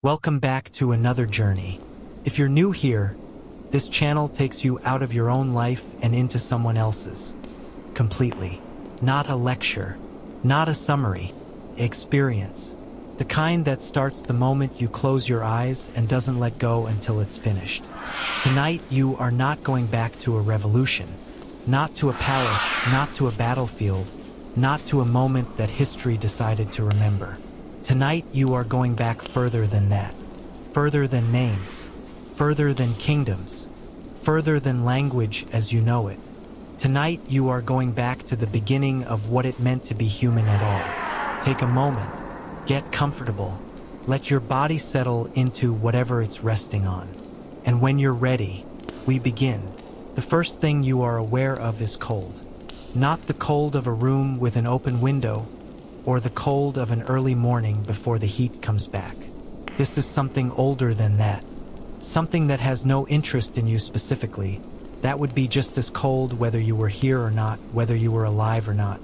Welcome back to another journey. If you're new here, this channel takes you out of your own life and into someone else's. Completely. Not a lecture, not a summary, experience. The kind that starts the moment you close your eyes and doesn't let go until it's finished. Tonight you are not going back to a revolution, not to a palace, not to a battlefield, not to a moment that history decided to remember. Tonight you are going back further than that, further than names, further than kingdoms, further than language as you know it. Tonight you are going back to the beginning of what it meant to be human at all. Take a moment, get comfortable, let your body settle into whatever it's resting on. And when you're ready, we begin. The first thing you are aware of is cold. Not the cold of a room with an open window, or the cold of an early morning before the heat comes back. This is something older than that. Something that has no interest in you specifically. That would be just as cold whether you were here or not, whether you were alive or not.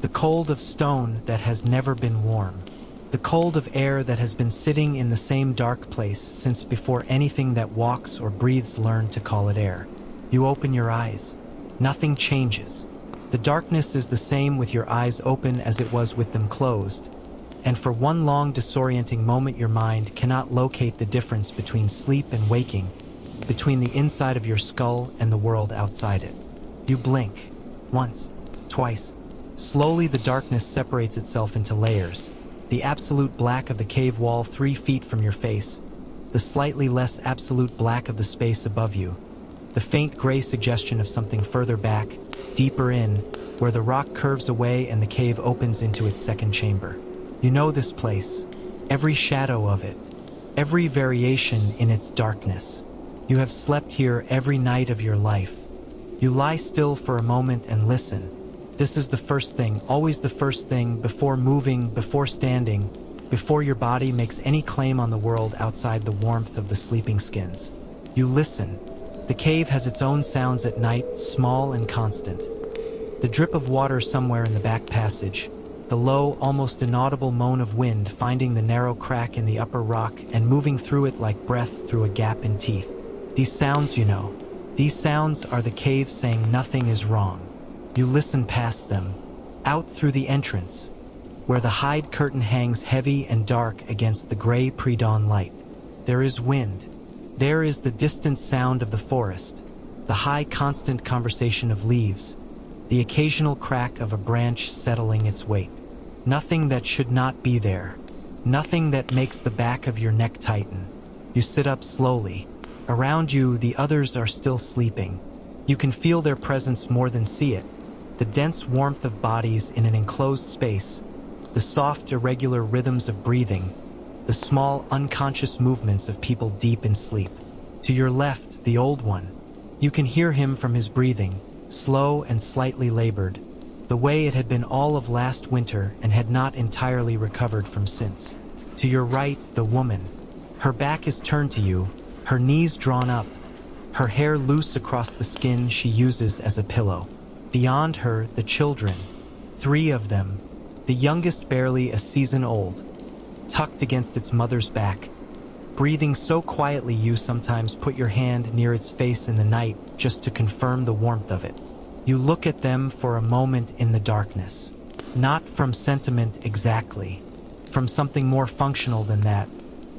The cold of stone that has never been warm. The cold of air that has been sitting in the same dark place since before anything that walks or breathes learned to call it air. You open your eyes. Nothing changes. The darkness is the same with your eyes open as it was with them closed, and for one long disorienting moment your mind cannot locate the difference between sleep and waking, between the inside of your skull and the world outside it. You blink. Once, twice. Slowly the darkness separates itself into layers. The absolute black of the cave wall 3 feet from your face, the slightly less absolute black of the space above you, the faint gray suggestion of something further back, deeper in, where the rock curves away and the cave opens into its second chamber. You know this place, every shadow of it, every variation in its darkness. You have slept here every night of your life. You lie still for a moment and listen. This is the first thing, always the first thing, before moving, before standing, before your body makes any claim on the world outside the warmth of the sleeping skins. You listen. The cave has its own sounds at night, small and constant. The drip of water somewhere in the back passage, the low, almost inaudible moan of wind finding the narrow crack in the upper rock and moving through it like breath through a gap in teeth. These sounds, you know, these sounds are the cave saying nothing is wrong. You listen past them, out through the entrance, where the hide curtain hangs heavy and dark against the gray pre-dawn light. There is wind. There is the distant sound of the forest, the high constant conversation of leaves, the occasional crack of a branch settling its weight. Nothing that should not be there. Nothing that makes the back of your neck tighten. You sit up slowly. Around you, the others are still sleeping. You can feel their presence more than see it. The dense warmth of bodies in an enclosed space, the soft, irregular rhythms of breathing, the small, unconscious movements of people deep in sleep. To your left, the old one. You can hear him from his breathing, slow and slightly labored, the way it had been all of last winter and had not entirely recovered from since. To your right, the woman. Her back is turned to you, her knees drawn up, her hair loose across the skin she uses as a pillow. Beyond her, the children. 3 of them, the youngest barely a season old, tucked against its mother's back, breathing so quietly you sometimes put your hand near its face in the night just to confirm the warmth of it. You look at them for a moment in the darkness. Not from sentiment exactly, from something more functional than that.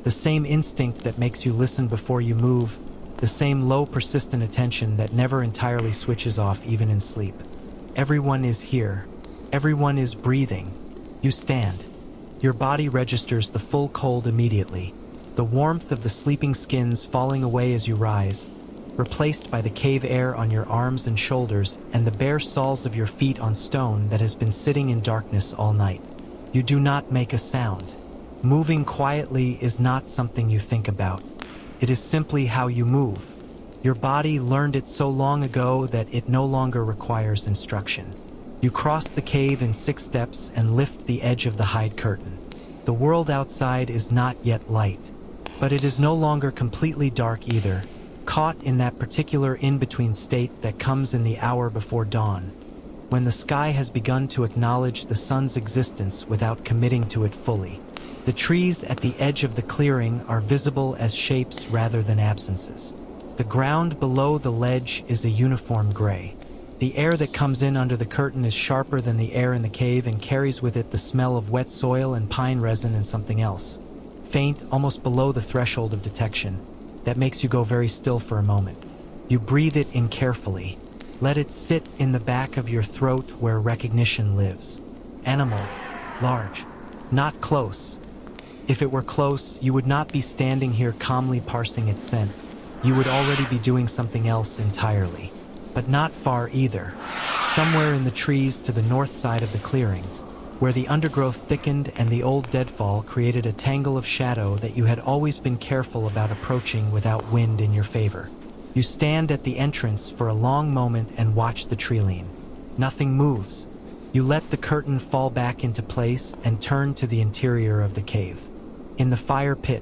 The same instinct that makes you listen before you move, the same low persistent attention that never entirely switches off even in sleep. Everyone is here. Everyone is breathing. You stand. Your body registers the full cold immediately, the warmth of the sleeping skins falling away as you rise, replaced by the cave air on your arms and shoulders and the bare soles of your feet on stone that has been sitting in darkness all night. You do not make a sound. Moving quietly is not something you think about. It is simply how you move. Your body learned it so long ago that it no longer requires instruction. You cross the cave in 6 steps and lift the edge of the hide curtain. The world outside is not yet light, but it is no longer completely dark either, caught in that particular in-between state that comes in the hour before dawn, when the sky has begun to acknowledge the sun's existence without committing to it fully. The trees at the edge of the clearing are visible as shapes rather than absences. The ground below the ledge is a uniform gray. The air that comes in under the curtain is sharper than the air in the cave and carries with it the smell of wet soil and pine resin and something else, faint, almost below the threshold of detection, that makes you go very still for a moment. You breathe it in carefully. Let it sit in the back of your throat where recognition lives. Animal, large, not close. If it were close, you would not be standing here calmly parsing its scent. You would already be doing something else entirely. But not far either. Somewhere in the trees to the north side of the clearing, where the undergrowth thickened and the old deadfall created a tangle of shadow that you had always been careful about approaching without wind in your favor. You stand at the entrance for a long moment and watch the treeline. Nothing moves. You let the curtain fall back into place and turn to the interior of the cave. In the fire pit,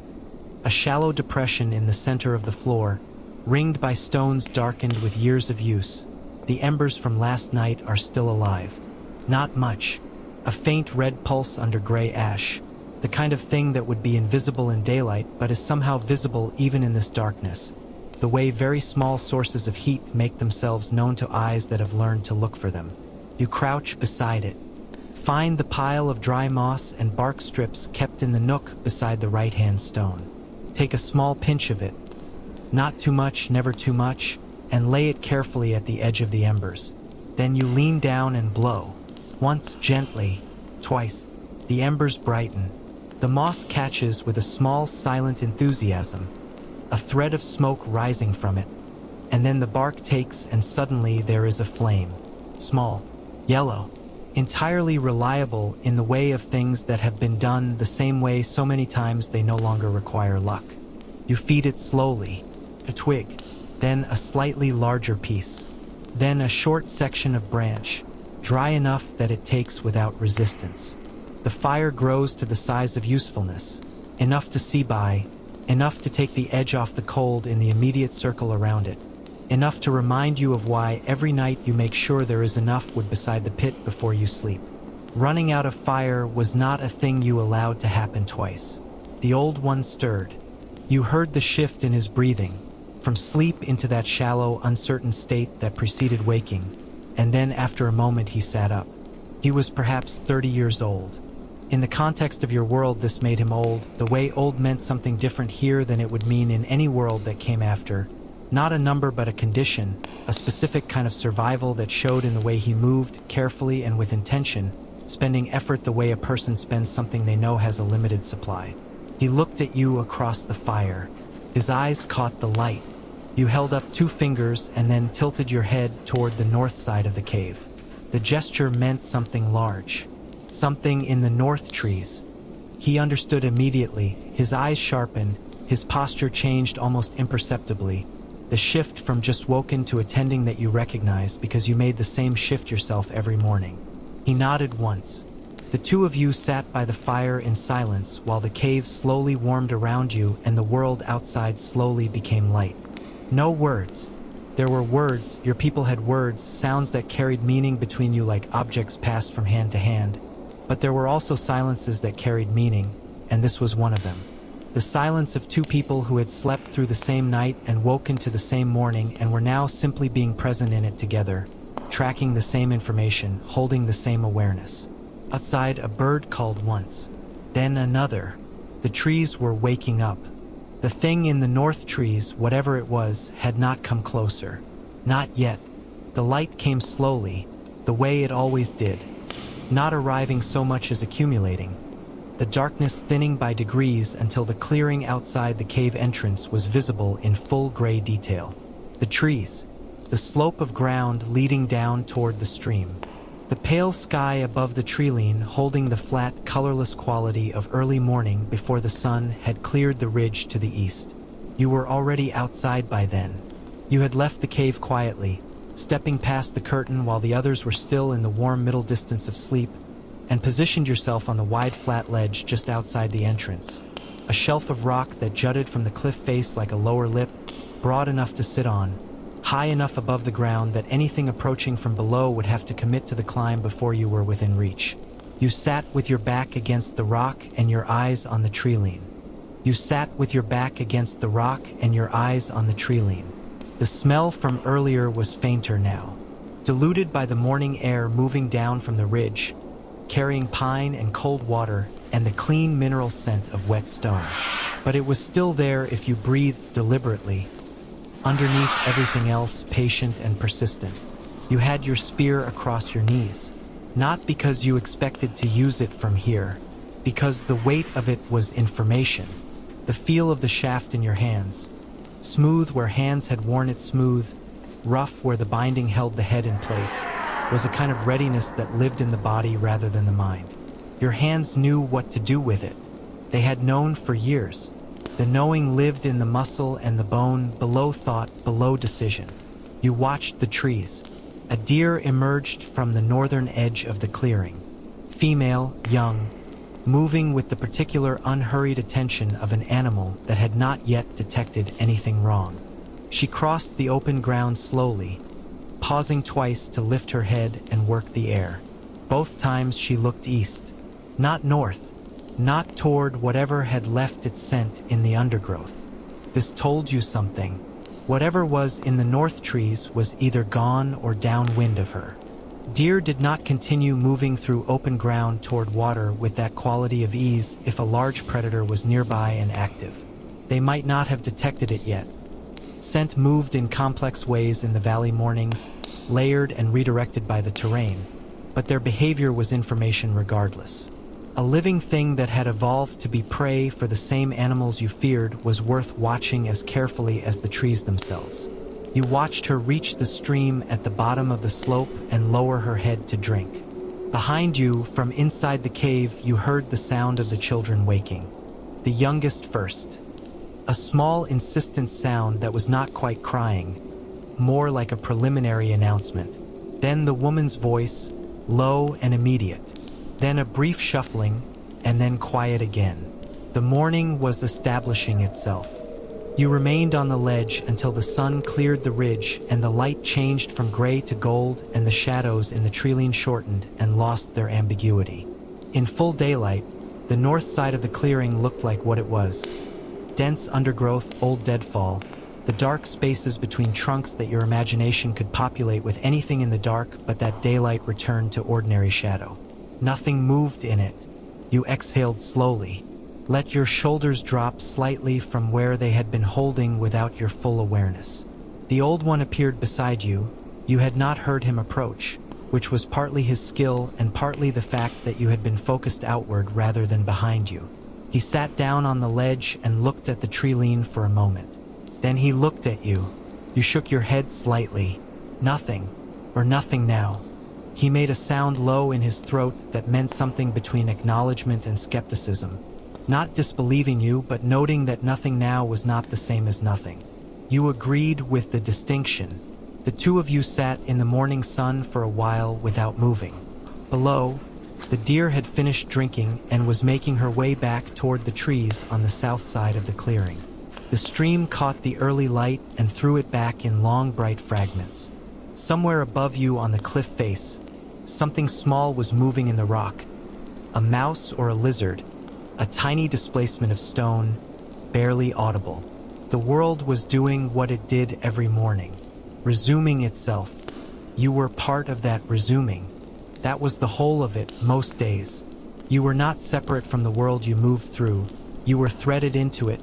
a shallow depression in the center of the floor, ringed by stones darkened with years of use, the embers from last night are still alive. Not much. A faint red pulse under gray ash, the kind of thing that would be invisible in daylight but is somehow visible even in this darkness, the way very small sources of heat make themselves known to eyes that have learned to look for them. You crouch beside it. Find the pile of dry moss and bark strips kept in the nook beside the right-hand stone. Take a small pinch of it, not too much, never too much, and lay it carefully at the edge of the embers. Then you lean down and blow. Once gently, twice. The embers brighten. The moss catches with a small, silent enthusiasm, a thread of smoke rising from it, and then the bark takes and suddenly there is a flame. Small, yellow, entirely reliable in the way of things that have been done the same way so many times they no longer require luck. You feed it slowly, a twig, then a slightly larger piece, then a short section of branch, dry enough that it takes without resistance. The fire grows to the size of usefulness, enough to see by, enough to take the edge off the cold in the immediate circle around it, enough to remind you of why every night you make sure there is enough wood beside the pit before you sleep. Running out of fire was not a thing you allowed to happen twice. The old one stirred. You heard the shift in his breathing, from sleep into that shallow, uncertain state that preceded waking, and then after a moment he sat up. He was perhaps 30 years old. In the context of your world, this made him old, the way old meant something different here than it would mean in any world that came after. Not a number but a condition, a specific kind of survival that showed in the way he moved, carefully and with intention, spending effort the way a person spends something they know has a limited supply. He looked at you across the fire. His eyes caught the light. You held up 2 fingers and then tilted your head toward the north side of the cave. The gesture meant something large. Something in the north trees. He understood immediately. His eyes sharpened. His posture changed almost imperceptibly. The shift from just woken to attending that you recognized because you made the same shift yourself every morning. He nodded once. The 2 of you sat by the fire in silence while the cave slowly warmed around you and the world outside slowly became light. No words. There were words, your people had words, sounds that carried meaning between you like objects passed from hand to hand. But there were also silences that carried meaning, and this was one of them. The silence of 2 people who had slept through the same night and woken to the same morning and were now simply being present in it together, tracking the same information, holding the same awareness. Outside, a bird called once, then another. The trees were waking up. The thing in the north trees, whatever it was, had not come closer. Not yet. The light came slowly, the way it always did, not arriving so much as accumulating. The darkness thinning by degrees until the clearing outside the cave entrance was visible in full gray detail. The trees, the slope of ground leading down toward the stream, the pale sky above the treeline holding the flat, colorless quality of early morning before the sun had cleared the ridge to the east. You were already outside by then. You had left the cave quietly, stepping past the curtain while the others were still in the warm middle distance of sleep, and positioned yourself on the wide flat ledge just outside the entrance, a shelf of rock that jutted from the cliff face like a lower lip, broad enough to sit on, high enough above the ground that anything approaching from below would have to commit to the climb before you were within reach. You sat with your back against the rock and your eyes on the tree. You sat with your back against the rock and your eyes on the tree. The smell from earlier was fainter now, diluted by the morning air moving down from the ridge, carrying pine and cold water and the clean mineral scent of wet stone. But it was still there if you breathed deliberately. Underneath everything else, patient and persistent, you had your spear across your knees, not because you expected to use it from here, because the weight of it was information. The feel of the shaft in your hands, smooth where hands had worn it smooth, rough where the binding held the head in place, was a kind of readiness that lived in the body rather than the mind. Your hands knew what to do with it. They had known for years. The knowing lived in the muscle and the bone, below thought, below decision. You watched the trees. A deer emerged from the northern edge of the clearing. Female, young, moving with the particular unhurried attention of an animal that had not yet detected anything wrong. She crossed the open ground slowly, pausing twice to lift her head and work the air. Both times she looked east, not north, not toward whatever had left its scent in the undergrowth. This told you something. Whatever was in the north trees was either gone or downwind of her. Deer did not continue moving through open ground toward water with that quality of ease if a large predator was nearby and active. They might not have detected it yet. Scent moved in complex ways in the valley mornings, layered and redirected by the terrain, but their behavior was information regardless. A living thing that had evolved to be prey for the same animals you feared was worth watching as carefully as the trees themselves. You watched her reach the stream at the bottom of the slope and lower her head to drink. Behind you, from inside the cave, you heard the sound of the children waking. The youngest first. A small, insistent sound that was not quite crying, more like a preliminary announcement. Then the woman's voice, low and immediate. Then a brief shuffling, and then quiet again. The morning was establishing itself. You remained on the ledge until the sun cleared the ridge and the light changed from gray to gold and the shadows in the treeline shortened and lost their ambiguity. In full daylight, the north side of the clearing looked like what it was. Dense undergrowth, old deadfall, the dark spaces between trunks that your imagination could populate with anything in the dark, but that daylight returned to ordinary shadow. Nothing moved in it. You exhaled slowly. Let your shoulders drop slightly from where they had been holding without your full awareness. The old one appeared beside you. You had not heard him approach, which was partly his skill and partly the fact that you had been focused outward rather than behind you. He sat down on the ledge and looked at the tree for a moment. Then he looked at you. You shook your head slightly. Nothing, or nothing now. He made a sound low in his throat that meant something between acknowledgement and skepticism. Not disbelieving you, but noting that nothing now was not the same as nothing. You agreed with the distinction. The two of you sat in the morning sun for a while without moving. Below, the deer had finished drinking and was making her way back toward the trees on the south side of the clearing. The stream caught the early light and threw it back in long, bright fragments. Somewhere above you on the cliff face, something small was moving in the rock. A mouse or a lizard, a tiny displacement of stone, barely audible. The world was doing what it did every morning, resuming itself. You were part of that resuming. That was the whole of it, most days. You were not separate from the world you moved through. You were threaded into it,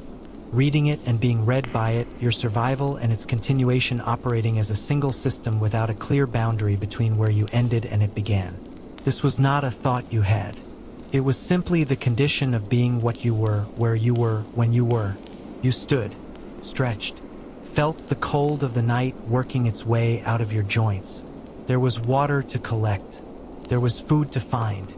reading it and being read by it, your survival and its continuation operating as a single system without a clear boundary between where you ended and it began. This was not a thought you had. It was simply the condition of being what you were, where you were, when you were. You stood, stretched, felt the cold of the night working its way out of your joints. There was water to collect. There was food to find.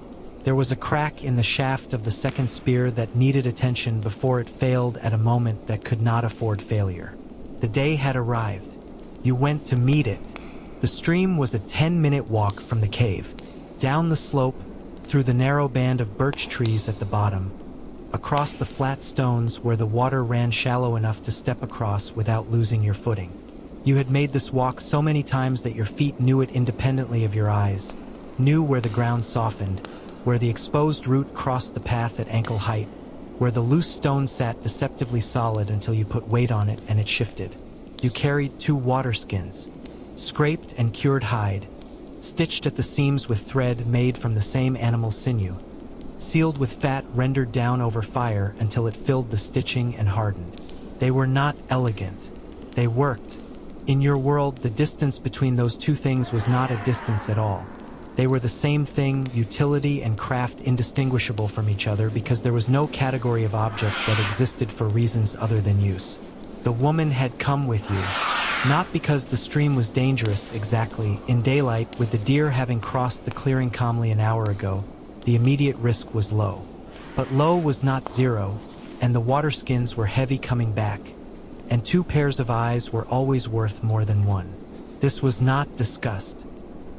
There was a crack in the shaft of the second spear that needed attention before it failed at a moment that could not afford failure. The day had arrived. You went to meet it. The stream was a 10-minute walk from the cave, down the slope, through the narrow band of birch trees at the bottom, across the flat stones where the water ran shallow enough to step across without losing your footing. You had made this walk so many times that your feet knew it independently of your eyes, knew where the ground softened, where the exposed root crossed the path at ankle height, where the loose stone sat deceptively solid until you put weight on it and it shifted. You carried 2 water skins, scraped and cured hide, stitched at the seams with thread made from the same animal's sinew, sealed with fat rendered down over fire until it filled the stitching and hardened. They were not elegant. They worked. In your world, the distance between those 2 things was not a distance at all. They were the same thing, utility and craft indistinguishable from each other because there was no category of object that existed for reasons other than use. The woman had come with you, not because the stream was dangerous exactly. In daylight, with the deer having crossed the clearing calmly an hour ago, the immediate risk was low. But low was not zero, and the water skins were heavy coming back, and 2 pairs of eyes were always worth more than 1. This was not discussed.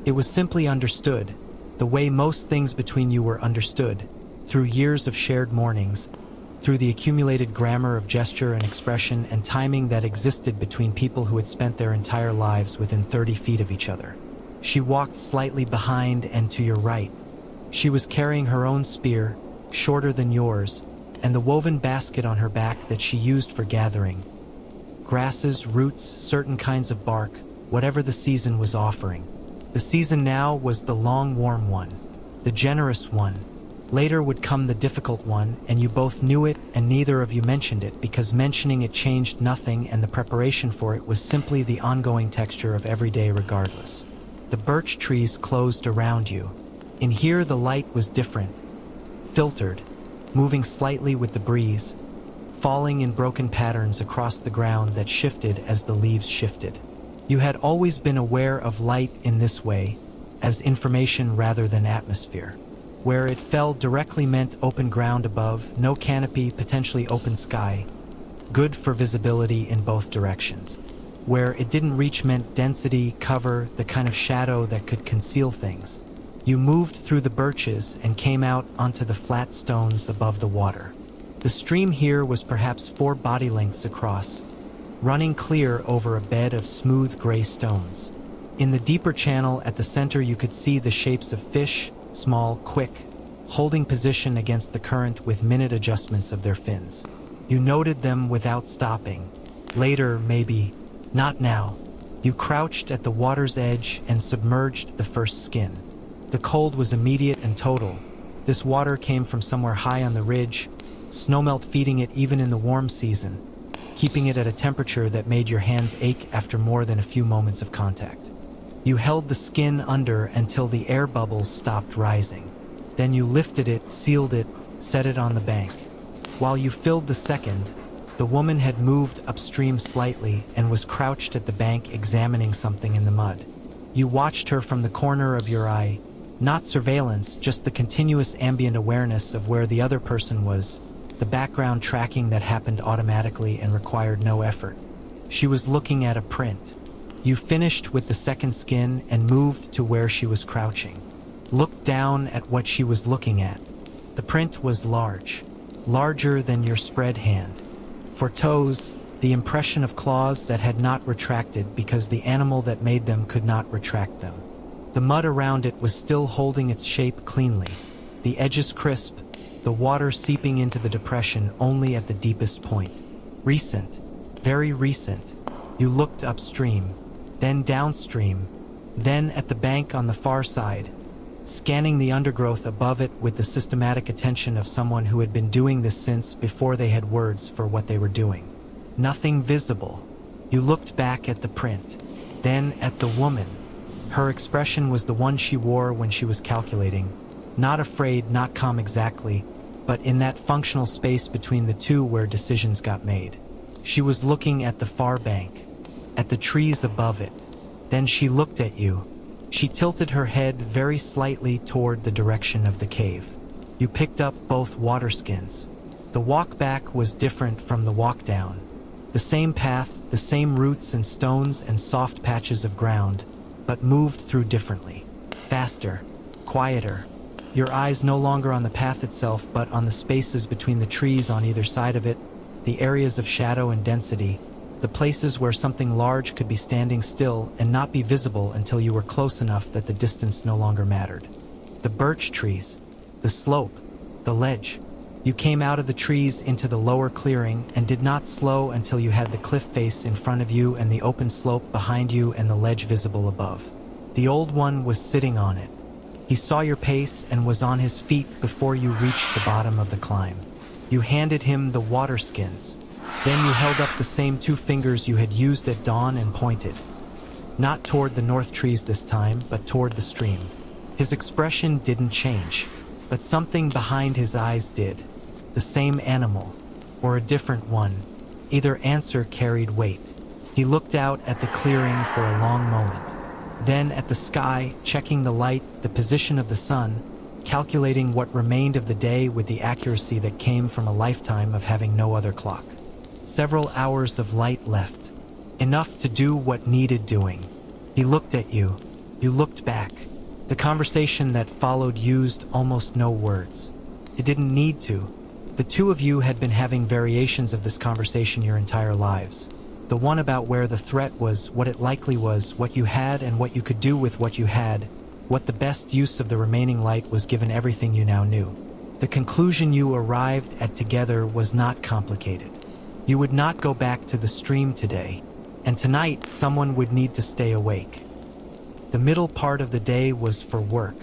It was simply understood, the way most things between you were understood, through years of shared mornings, through the accumulated grammar of gesture and expression and timing that existed between people who had spent their entire lives within 30 feet of each other. She walked slightly behind and to your right. She was carrying her own spear, shorter than yours, and the woven basket on her back that she used for gathering grasses, roots, certain kinds of bark, whatever the season was offering. The season now was the long, warm one, the generous one. Later would come the difficult one, and you both knew it, and neither of you mentioned it because mentioning it changed nothing, and the preparation for it was simply the ongoing texture of every day regardless. The birch trees closed around you. In here the light was different, filtered, moving slightly with the breeze, falling in broken patterns across the ground that shifted as the leaves shifted. You had always been aware of light in this way, as information rather than atmosphere. Where it fell directly meant open ground above, no canopy, potentially open sky, good for visibility in both directions. Where it didn't reach meant density, cover, the kind of shadow that could conceal things. You moved through the birches and came out onto the flat stones above the water. The stream here was perhaps 4 body lengths across, running clear over a bed of smooth gray stones. In the deeper channel at the center you could see the shapes of fish, small, quick, holding position against the current with minute adjustments of their fins. You noted them without stopping. Later, maybe, not now. You crouched at the water's edge and submerged the first skin. The cold was immediate and total. This water came from somewhere high on the ridge, snowmelt feeding it even in the warm season, keeping it at a temperature that made your hands ache after more than a few moments of contact. You held the skin under until the air bubbles stopped rising. Then you lifted it, sealed it, set it on the bank. While you filled the second, the woman had moved upstream slightly and was crouched at the bank examining something in the mud. You watched her from the corner of your eye, not surveillance, just the continuous ambient awareness of where the other person was, the background tracking that happened automatically and required no effort. She was looking at a print. You finished with the second skin and moved to where she was crouching. Looked down at what she was looking at. The print was large, larger than your spread hand. For toes, the impression of claws that had not retracted because the animal that made them could not retract them. The mud around it was still holding its shape cleanly, the edges crisp, the water seeping into the depression only at the deepest point. Recent, very recent. You looked upstream, then downstream, then at the bank on the far side, scanning the undergrowth above it with the systematic attention of someone who had been doing this since before they had words for what they were doing. Nothing visible. You looked back at the print, then at the woman. Her expression was the one she wore when she was calculating, not afraid, not calm exactly, but in that functional space between the two where decisions got made. She was looking at the far bank, at the trees above it. Then she looked at you. She tilted her head very slightly toward the direction of the cave. You picked up both water skins. The walk back was different from the walk down. The same path, the same roots and stones and soft patches of ground, but moved through differently. Faster, quieter. Your eyes no longer on the path itself, but on the spaces between the trees on either side of it, the areas of shadow and density, the places where something large could be standing still and not be visible until you were close enough that the distance no longer mattered. The birch trees, The slope, the ledge. You came out of the trees into the lower clearing and did not slow until you had the cliff face in front of you and the open slope behind you and the ledge visible above. The Old One was sitting on it. He saw your pace and was on his feet before you reached the bottom of the climb. You handed him the water skins. Then you held up the same 2 fingers you had used at dawn and pointed. Not toward the north trees this time, but toward the stream. His expression didn't change, but something behind his eyes did. The same animal, or a different one. Either answer carried weight. He looked out at the clearing for a long moment. Then at the sky, checking the light, the position of the sun, calculating what remained of the day with the accuracy that came from a lifetime of having no other clock. Several hours of light left. Enough to do what needed doing. He looked at you. You looked back. The conversation that followed used almost no words. It didn't need to. The 2 of you had been having variations of this conversation your entire lives. The one about where the threat was, what it likely was, what you had and what you could do with what you had, what the best use of the remaining light was given everything you now knew. The conclusion you arrived at together was not complicated. You would not go back to the stream today, and tonight someone would need to stay awake. The middle part of the day was for work.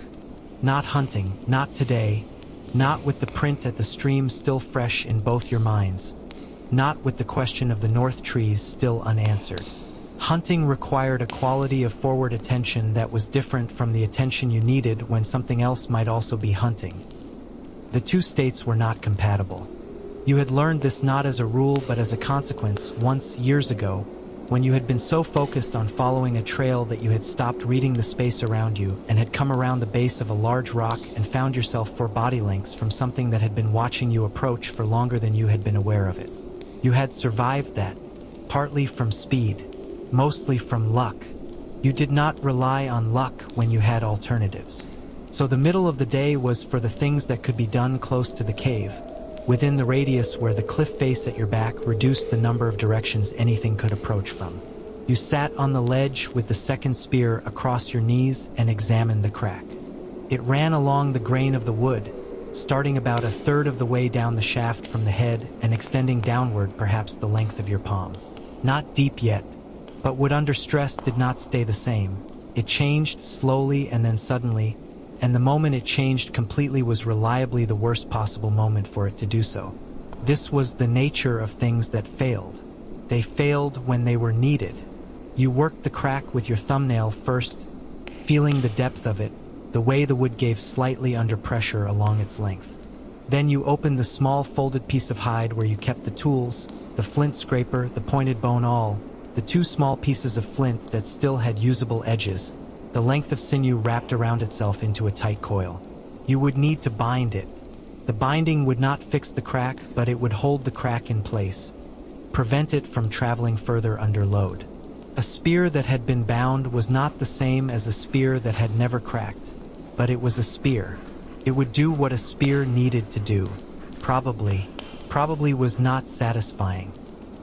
Not hunting, not today, not with the print at the stream still fresh in both your minds, not with the question of the north trees still unanswered. Hunting required a quality of forward attention that was different from the attention you needed when something else might also be hunting. The 2 states were not compatible. You had learned this not as a rule but as a consequence once, years ago, when you had been so focused on following a trail that you had stopped reading the space around you and had come around the base of a large rock and found yourself 4 body lengths from something that had been watching you approach for longer than you had been aware of it. You had survived that, partly from speed, mostly from luck. You did not rely on luck when you had alternatives. So the middle of the day was for the things that could be done close to the cave, within the radius where the cliff face at your back reduced the number of directions anything could approach from. You sat on the ledge with the second spear across your knees and examined the crack. It ran along the grain of the wood, starting about 1/3 of the way down the shaft from the head and extending downward perhaps the length of your palm. Not deep yet, but wood under stress did not stay the same. It changed slowly and then suddenly, and the moment it changed completely was reliably the worst possible moment for it to do so. This was the nature of things that failed. They failed when they were needed. You worked the crack with your thumbnail first, feeling the depth of it, the way the wood gave slightly under pressure along its length. Then you opened the small folded piece of hide where you kept the tools, the flint scraper, the pointed bone awl, the 2 small pieces of flint that still had usable edges, the length of sinew wrapped around itself into a tight coil. You would need to bind it. The binding would not fix the crack, but it would hold the crack in place, prevent it from traveling further under load. A spear that had been bound was not the same as a spear that had never cracked, but it was a spear. It would do what a spear needed to do. Probably was not satisfying,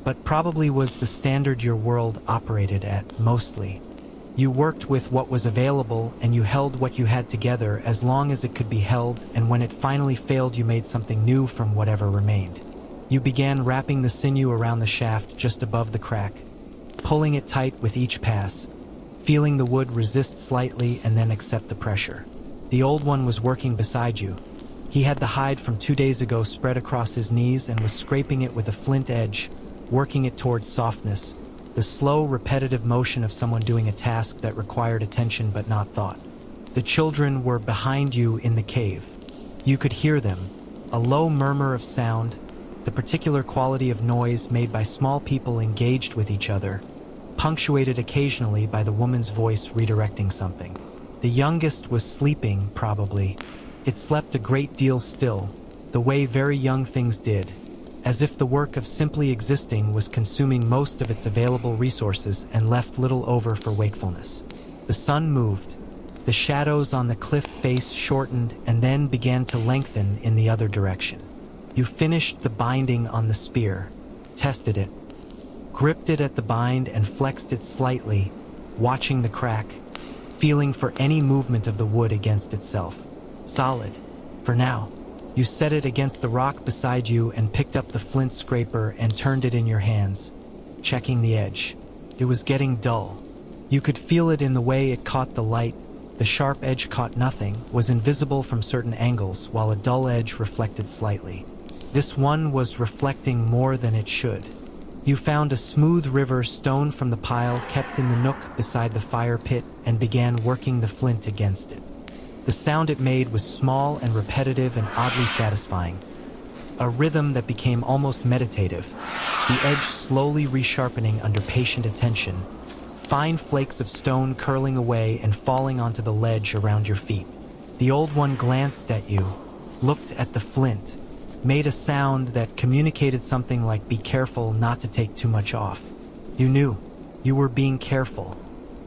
but probably was the standard your world operated at, mostly. You worked with what was available and you held what you had together as long as it could be held, and when it finally failed you made something new from whatever remained. You began wrapping the sinew around the shaft just above the crack, pulling it tight with each pass, feeling the wood resist slightly and then accept the pressure. The Old One was working beside you. He had the hide from 2 days ago spread across his knees and was scraping it with a flint edge, working it towards softness, the slow, repetitive motion of someone doing a task that required attention but not thought. The children were behind you in the cave. You could hear them, a low murmur of sound, the particular quality of noise made by small people engaged with each other, punctuated occasionally by the woman's voice redirecting something. The youngest was sleeping, probably. It slept a great deal still, the way very young things did, as if the work of simply existing was consuming most of its available resources and left little over for wakefulness. The sun moved. The shadows on the cliff face shortened and then began to lengthen in the other direction. You finished the binding on the spear, tested it, gripped it at the bind and flexed it slightly, watching the crack, feeling for any movement of the wood against itself. Solid. For now. You set it against the rock beside you and picked up the flint scraper and turned it in your hands, checking the edge. It was getting dull. You could feel it in the way it caught the light. The sharp edge caught nothing, was invisible from certain angles, while a dull edge reflected slightly. This one was reflecting more than it should. You found a smooth river stone from the pile kept in the nook beside the fire pit and began working the flint against it. The sound it made was small and repetitive and oddly satisfying. A rhythm that became almost meditative, the edge slowly resharpening under patient attention, fine flakes of stone curling away and falling onto the ledge around your feet. The old one glanced at you, looked at the flint, made a sound that communicated something like "be careful not to take too much off." You knew you were being careful,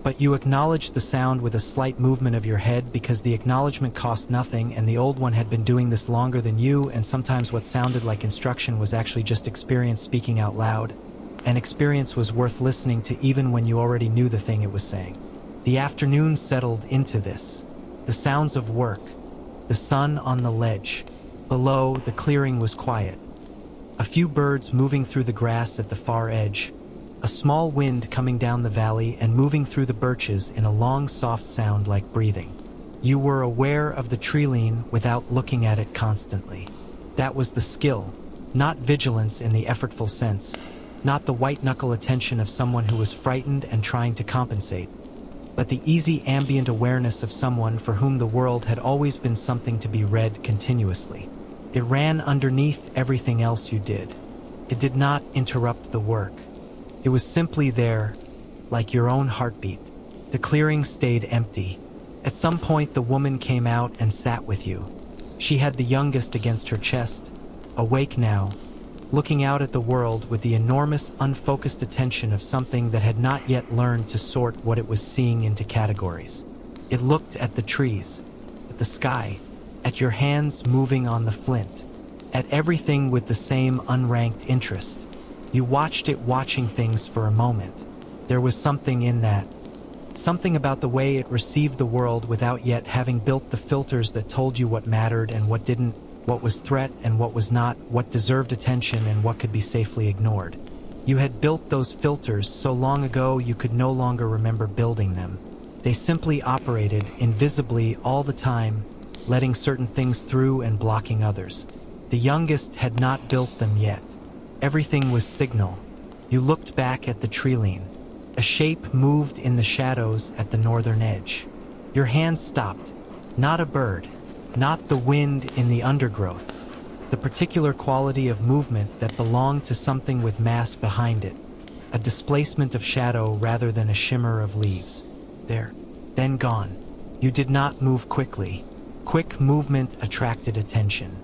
but you acknowledged the sound with a slight movement of your head because the acknowledgement cost nothing and the old one had been doing this longer than you, and sometimes what sounded like instruction was actually just experience speaking out loud. And experience was worth listening to even when you already knew the thing it was saying. The afternoon settled into this. The sounds of work, the sun on the ledge. Below, the clearing was quiet. A few birds moving through the grass at the far edge. A small wind coming down the valley and moving through the birches in a long, soft sound like breathing. You were aware of the tree-lean without looking at it constantly. That was the skill, not vigilance in the effortful sense, not the white-knuckle attention of someone who was frightened and trying to compensate, but the easy ambient awareness of someone for whom the world had always been something to be read continuously. It ran underneath everything else you did. It did not interrupt the work. It was simply there, like your own heartbeat. The clearing stayed empty. At some point, the woman came out and sat with you. She had the youngest against her chest, awake now, looking out at the world with the enormous, unfocused attention of something that had not yet learned to sort what it was seeing into categories. It looked at the trees, at the sky, at your hands moving on the flint, at everything with the same unranked interest. You watched it watching things for a moment. There was something in that. Something about the way it received the world without yet having built the filters that told you what mattered and what didn't, what was threat and what was not, what deserved attention and what could be safely ignored. You had built those filters so long ago you could no longer remember building them. They simply operated invisibly all the time, letting certain things through and blocking others. The youngest had not built them yet. Everything was signal. You looked back at the tree-lean. A shape moved in the shadows at the northern edge. Your hand stopped. Not a bird. Not the wind in the undergrowth. The particular quality of movement that belonged to something with mass behind it. A displacement of shadow rather than a shimmer of leaves. There. Then gone. You did not move quickly. Quick movement attracted attention.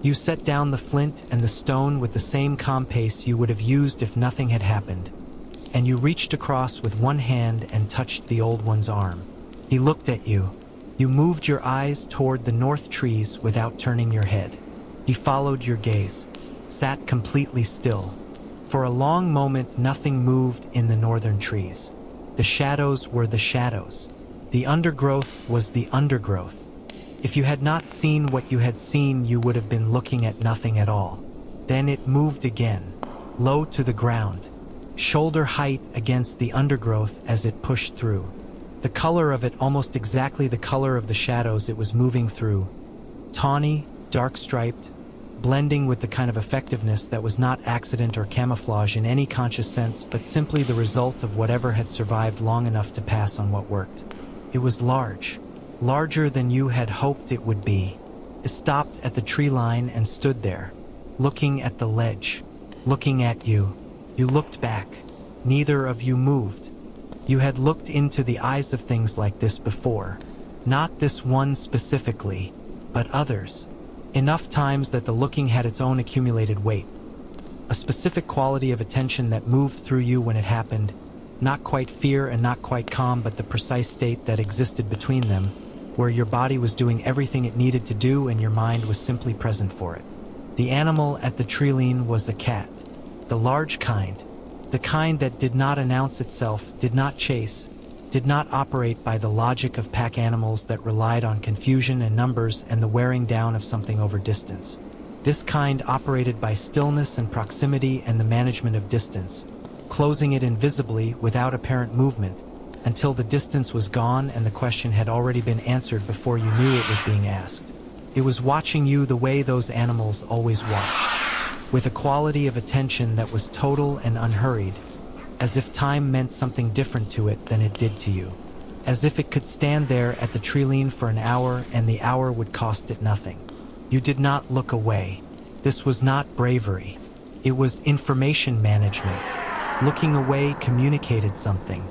You set down the flint and the stone with the same calm pace you would have used if nothing had happened, and you reached across with one hand and touched the old one's arm. He looked at you. You moved your eyes toward the north trees without turning your head. He followed your gaze, sat completely still. For a long moment nothing moved in the northern trees. The shadows were the shadows. The undergrowth was the undergrowth. If you had not seen what you had seen, you would have been looking at nothing at all. Then it moved again, low to the ground, shoulder height against the undergrowth as it pushed through. The color of it almost exactly the color of the shadows it was moving through. Tawny, dark-striped, blending with the kind of effectiveness that was not accident or camouflage in any conscious sense, but simply the result of whatever had survived long enough to pass on what worked. It was large. Larger than you had hoped it would be. It stopped at the tree line and stood there, looking at the ledge, looking at you. You looked back. Neither of you moved. You had looked into the eyes of things like this before. Not this one specifically, but others. Enough times that the looking had its own accumulated weight. A specific quality of attention that moved through you when it happened. Not quite fear and not quite calm, but the precise state that existed between them, where your body was doing everything it needed to do and your mind was simply present for it. The animal at the tree-lean was a cat. The large kind. The kind that did not announce itself, did not chase, did not operate by the logic of pack animals that relied on confusion and numbers and the wearing down of something over distance. This kind operated by stillness and proximity and the management of distance, closing it invisibly without apparent movement until the distance was gone and the question had already been answered before you knew it was being asked. It was watching you the way those animals always watched, with a quality of attention that was total and unhurried, as if time meant something different to it than it did to you, as if it could stand there at the treeline for an hour and the hour would cost it nothing. You did not look away. This was not bravery. It was information management. Looking away communicated something.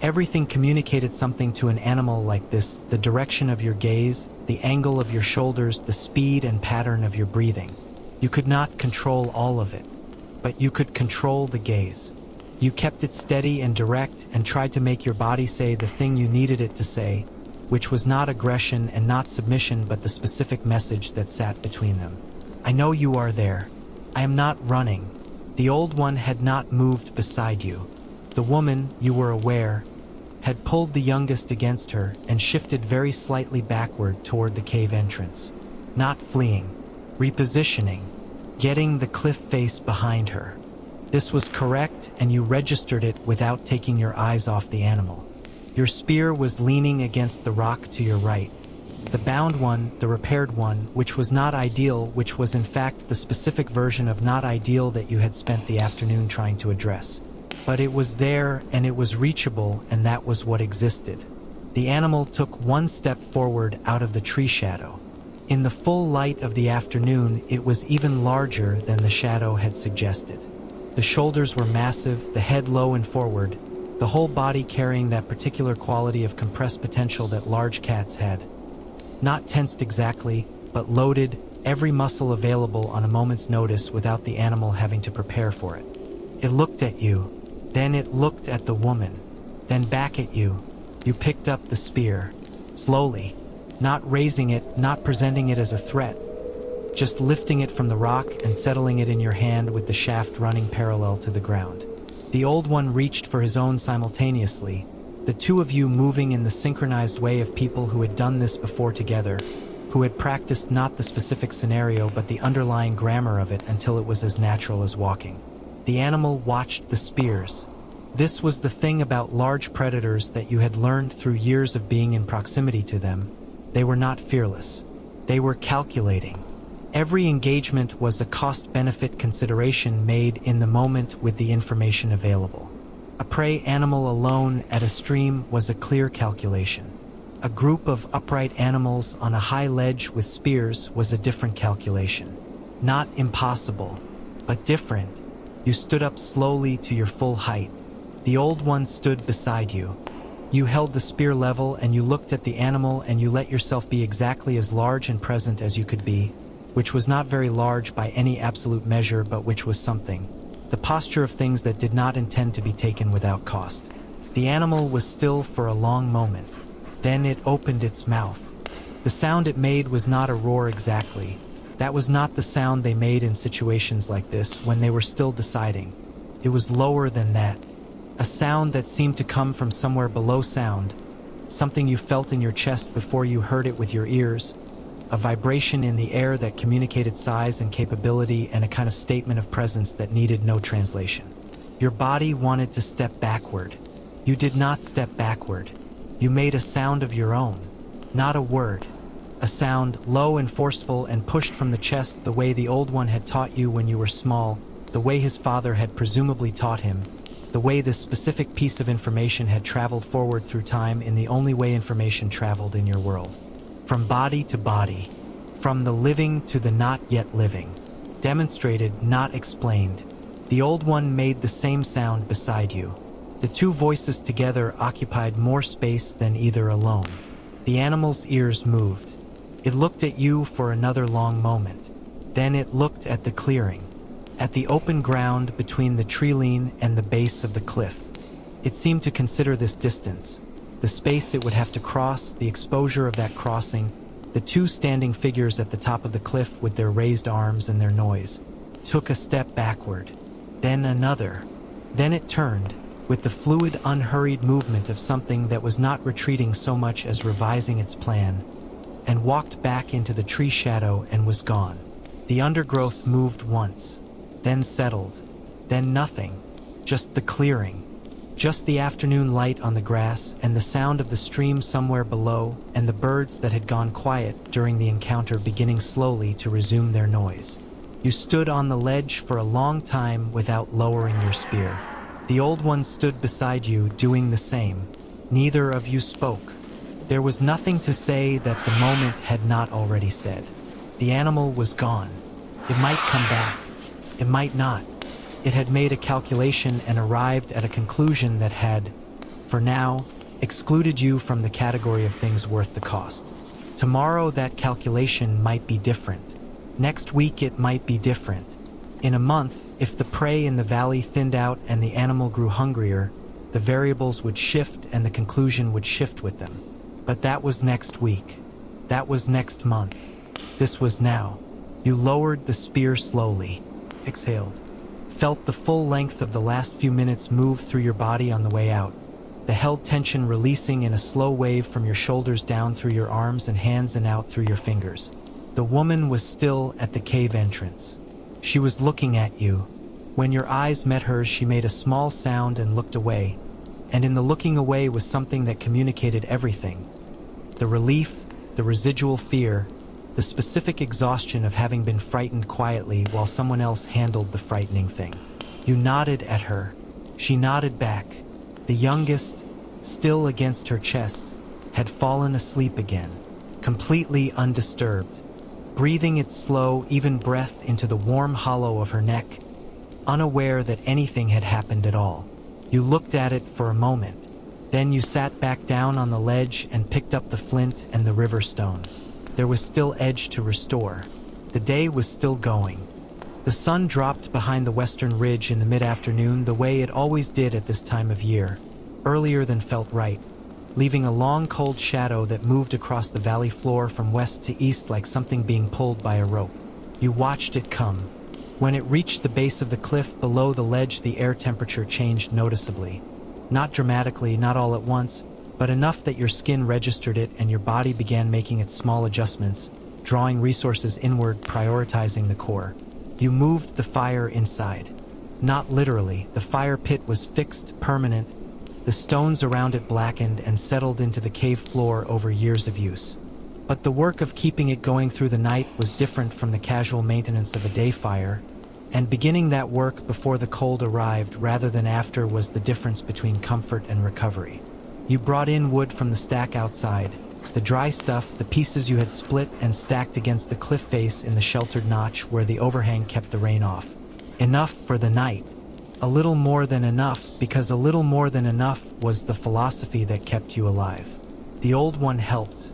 Everything communicated something to an animal like this: the direction of your gaze, the angle of your shoulders, the speed and pattern of your breathing. You could not control all of it, but you could control the gaze. You kept it steady and direct and tried to make your body say the thing you needed it to say, which was not aggression and not submission, but the specific message that sat between them. I know you are there. I am not running. The old one had not moved beside you. The woman, you were aware, had pulled the youngest against her and shifted very slightly backward toward the cave entrance. Not fleeing, repositioning, getting the cliff face behind her. This was correct, and you registered it without taking your eyes off the animal. Your spear was leaning against the rock to your right. The bound one, the repaired one, which was not ideal, which was in fact the specific version of not ideal that you had spent the afternoon trying to address. But it was there, and it was reachable, and that was what existed. The animal took one step forward out of the tree shadow. In the full light of the afternoon, it was even larger than the shadow had suggested. The shoulders were massive, the head low and forward, the whole body carrying that particular quality of compressed potential that large cats had. Not tensed exactly, but loaded, every muscle available on a moment's notice without the animal having to prepare for it. It looked at you, then it looked at the woman, then back at you. You picked up the spear, slowly, not raising it, not presenting it as a threat, just lifting it from the rock and settling it in your hand with the shaft running parallel to the ground. The old one reached for his own simultaneously, the two of you moving in the synchronized way of people who had done this before together, who had practiced not the specific scenario but the underlying grammar of it until it was as natural as walking. The animal watched the spears. This was the thing about large predators that you had learned through years of being in proximity to them. They were not fearless. They were calculating. Every engagement was a cost-benefit consideration made in the moment with the information available. A prey animal alone at a stream was a clear calculation. A group of upright animals on a high ledge with spears was a different calculation. Not impossible, but different. You stood up slowly to your full height. The old one stood beside you. You held the spear level and you looked at the animal and you let yourself be exactly as large and present as you could be, which was not very large by any absolute measure, but which was something. The posture of things that did not intend to be taken without cost. The animal was still for a long moment. Then it opened its mouth. The sound it made was not a roar exactly. That was not the sound they made in situations like this when they were still deciding. It was lower than that. A sound that seemed to come from somewhere below sound. Something you felt in your chest before you heard it with your ears. A vibration in the air that communicated size and capability and a kind of statement of presence that needed no translation. Your body wanted to step backward. You did not step backward. You made a sound of your own, not a word. A sound low and forceful and pushed from the chest the way the old one had taught you when you were small, the way his father had presumably taught him, the way this specific piece of information had traveled forward through time in the only way information traveled in your world. From body to body, from the living to the not yet living, demonstrated, not explained. The old one made the same sound beside you. The two voices together occupied more space than either alone. The animal's ears moved. It looked at you for another long moment. Then it looked at the clearing, at the open ground between the treeline and the base of the cliff. It seemed to consider this distance, the space it would have to cross, the exposure of that crossing, the two standing figures at the top of the cliff with their raised arms and their noise. Took a step backward, then another. Then it turned. with the fluid, unhurried movement of something that was not retreating so much as revising its plan, and walked back into the tree shadow and was gone. The undergrowth moved once, then settled, then nothing, just the clearing, just the afternoon light on the grass and the sound of the stream somewhere below and the birds that had gone quiet during the encounter beginning slowly to resume their noise. You stood on the ledge for a long time without lowering your spear. The old one stood beside you doing the same. Neither of you spoke. There was nothing to say that the moment had not already said. The animal was gone. It might come back. It might not. It had made a calculation and arrived at a conclusion that had, for now, excluded you from the category of things worth the cost. Tomorrow that calculation might be different. Next week it might be different. In a month, if the prey in the valley thinned out and the animal grew hungrier, the variables would shift and the conclusion would shift with them. But that was next week. That was next month. This was now. You lowered the spear slowly, exhaled, felt the full length of the last few minutes move through your body on the way out, the held tension releasing in a slow wave from your shoulders down through your arms and hands and out through your fingers. The woman was still at the cave entrance. She was looking at you. When your eyes met hers, she made a small sound and looked away, and in the looking away was something that communicated everything. The relief, the residual fear, the specific exhaustion of having been frightened quietly while someone else handled the frightening thing. You nodded at her. She nodded back. The youngest, still against her chest, had fallen asleep again, completely undisturbed, breathing its slow, even breath into the warm hollow of her neck, unaware that anything had happened at all. You looked at it for a moment. Then you sat back down on the ledge and picked up the flint and the river stone. There was still edge to restore. The day was still going. The sun dropped behind the western ridge in the mid-afternoon the way it always did at this time of year, earlier than felt right, leaving a long cold shadow that moved across the valley floor from west to east like something being pulled by a rope. You watched it come. When it reached the base of the cliff below the ledge, the air temperature changed noticeably. Not dramatically, not all at once, but enough that your skin registered it and your body began making its small adjustments, drawing resources inward, prioritizing the core. You moved the fire inside. Not literally, the fire pit was fixed, permanent. The stones around it blackened and settled into the cave floor over years of use. But the work of keeping it going through the night was different from the casual maintenance of a day fire, and beginning that work before the cold arrived rather than after was the difference between comfort and recovery. You brought in wood from the stack outside, the dry stuff, the pieces you had split and stacked against the cliff face in the sheltered notch where the overhang kept the rain off. Enough for the night. A little more than enough, because a little more than enough was the philosophy that kept you alive. The old one helped.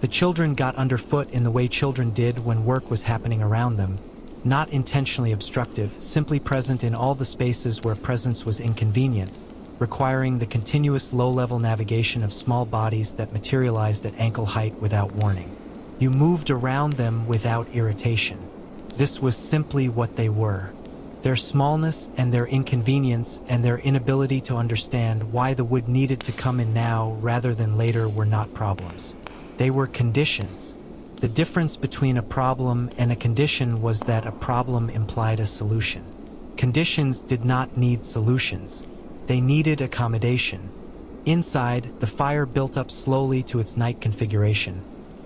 The children got underfoot in the way children did when work was happening around them, not intentionally obstructive, simply present in all the spaces where presence was inconvenient, requiring the continuous low-level navigation of small bodies that materialized at ankle height without warning. You moved around them without irritation. This was simply what they were. Their smallness and their inconvenience and their inability to understand why the wood needed to come in now rather than later were not problems. They were conditions. The difference between a problem and a condition was that a problem implied a solution. Conditions did not need solutions. They needed accommodation. Inside, the fire built up slowly to its night configuration,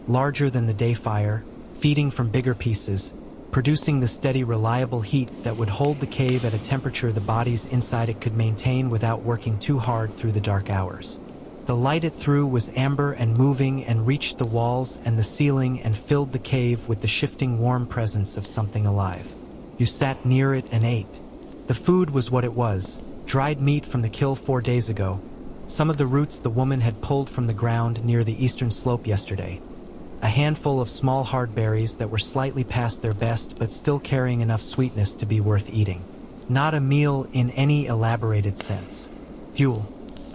larger than the day fire, feeding from bigger pieces, producing the steady, reliable heat that would hold the cave at a temperature the bodies inside it could maintain without working too hard through the dark hours. The light it threw was amber and moving and reached the walls and the ceiling and filled the cave with the shifting warm presence of something alive. You sat near it and ate. The food was what it was. Dried meat from the kill 4 days ago, some of the roots the woman had pulled from the ground near the eastern slope yesterday, a handful of small hard berries that were slightly past their best but still carrying enough sweetness to be worth eating. Not a meal in any elaborated sense. Fuel.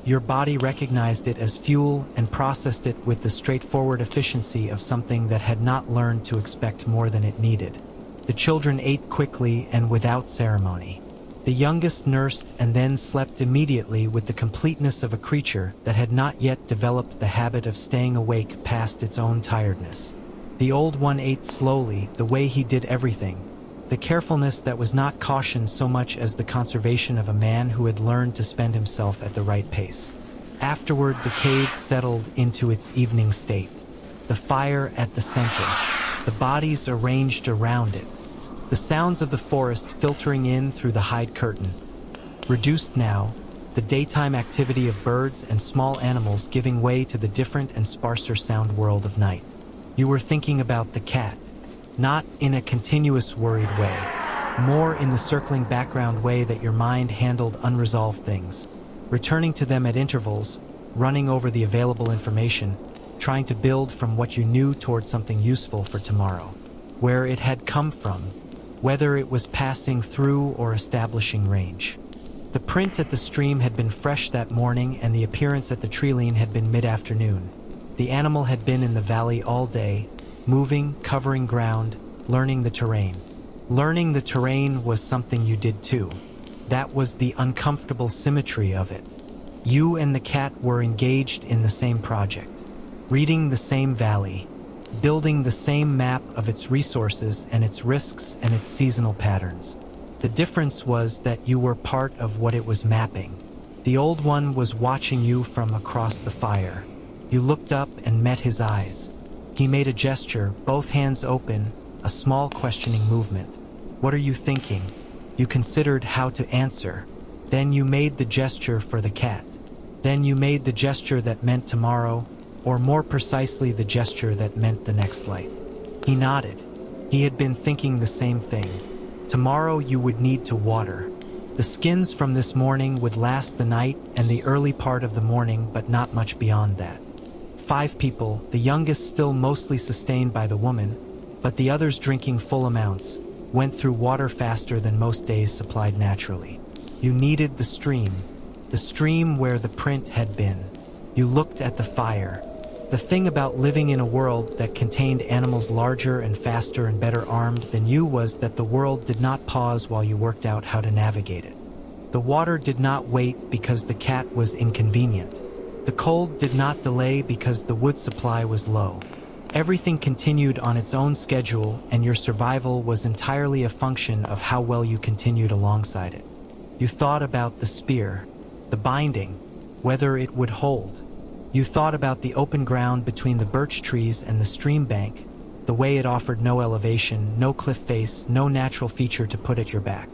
Your body recognized it as fuel and processed it with the straightforward efficiency of something that had not learned to expect more than it needed. The children ate quickly and without ceremony. The youngest nursed and then slept immediately with the completeness of a creature that had not yet developed the habit of staying awake past its own tiredness. The old one ate slowly, the way he did everything, the carefulness that was not caution so much as the conservation of a man who had learned to spend himself at the right pace. Afterward, the cave settled into its evening state. The fire at the center, the bodies arranged around it, the sounds of the forest filtering in through the hide curtain. Reduced now, the daytime activity of birds and small animals giving way to the different and sparser sound world of night. You were thinking about the cat, not in a continuous worried way, more in the circling background way that your mind handled unresolved things, returning to them at intervals, running over the available information, trying to build from what you knew towards something useful for tomorrow. Where it had come from, whether it was passing through or establishing range. The print at the stream had been fresh that morning, and the appearance at the treeline had been mid-afternoon. The animal had been in the valley all day, moving, covering ground, learning the terrain. Learning the terrain was something you did too. That was the uncomfortable symmetry of it. You and the cat were engaged in the same project, reading the same valley, building the same map of its resources and its risks and its seasonal patterns. The difference was that you were part of what it was mapping. The old one was watching you from across the fire. You looked up and met his eyes. He made a gesture, both hands open, a small questioning movement. What are you thinking? You considered how to answer. Then you made the gesture for the cat. Then you made the gesture that meant tomorrow, or more precisely the gesture that meant the next light. He nodded. He had been thinking the same thing. Tomorrow you would need to water. The skins from this morning would last the night and the early part of the morning, but not much beyond that. 5 people, the youngest still mostly sustained by the woman, but the others drinking full amounts, went through water faster than most days supplied naturally. You needed the stream where the print had been. You looked at the fire. The thing about living in a world that contained animals larger and faster and better armed than you was that the world did not pause while you worked out how to navigate it. The water did not wait because the cat was inconvenient. The cold did not delay because the wood supply was low. Everything continued on its own schedule, and your survival was entirely a function of how well you continued alongside it. You thought about the spear, the binding, whether it would hold. You thought about the open ground between the birch trees and the stream bank, the way it offered no elevation, no cliff face, no natural feature to put at your back.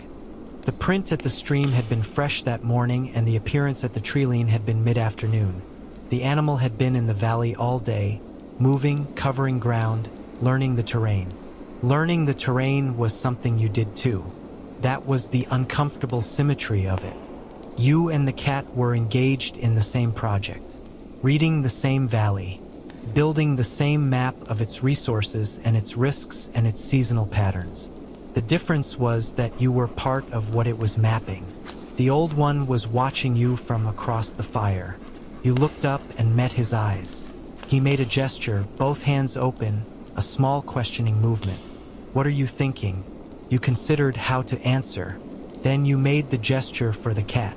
The print at the stream had been fresh that morning, and the appearance at the treeline had been mid-afternoon. The animal had been in the valley all day, moving, covering ground, learning the terrain. Learning the terrain was something you did too. That was the uncomfortable symmetry of it. You and the cat were engaged in the same project, reading the same valley, building the same map of its resources and its risks and its seasonal patterns. The difference was that you were part of what it was mapping. The old one was watching you from across the fire. You looked up and met his eyes. He made a gesture, both hands open, a small questioning movement. What are you thinking? You considered how to answer. Then you made the gesture for the cat.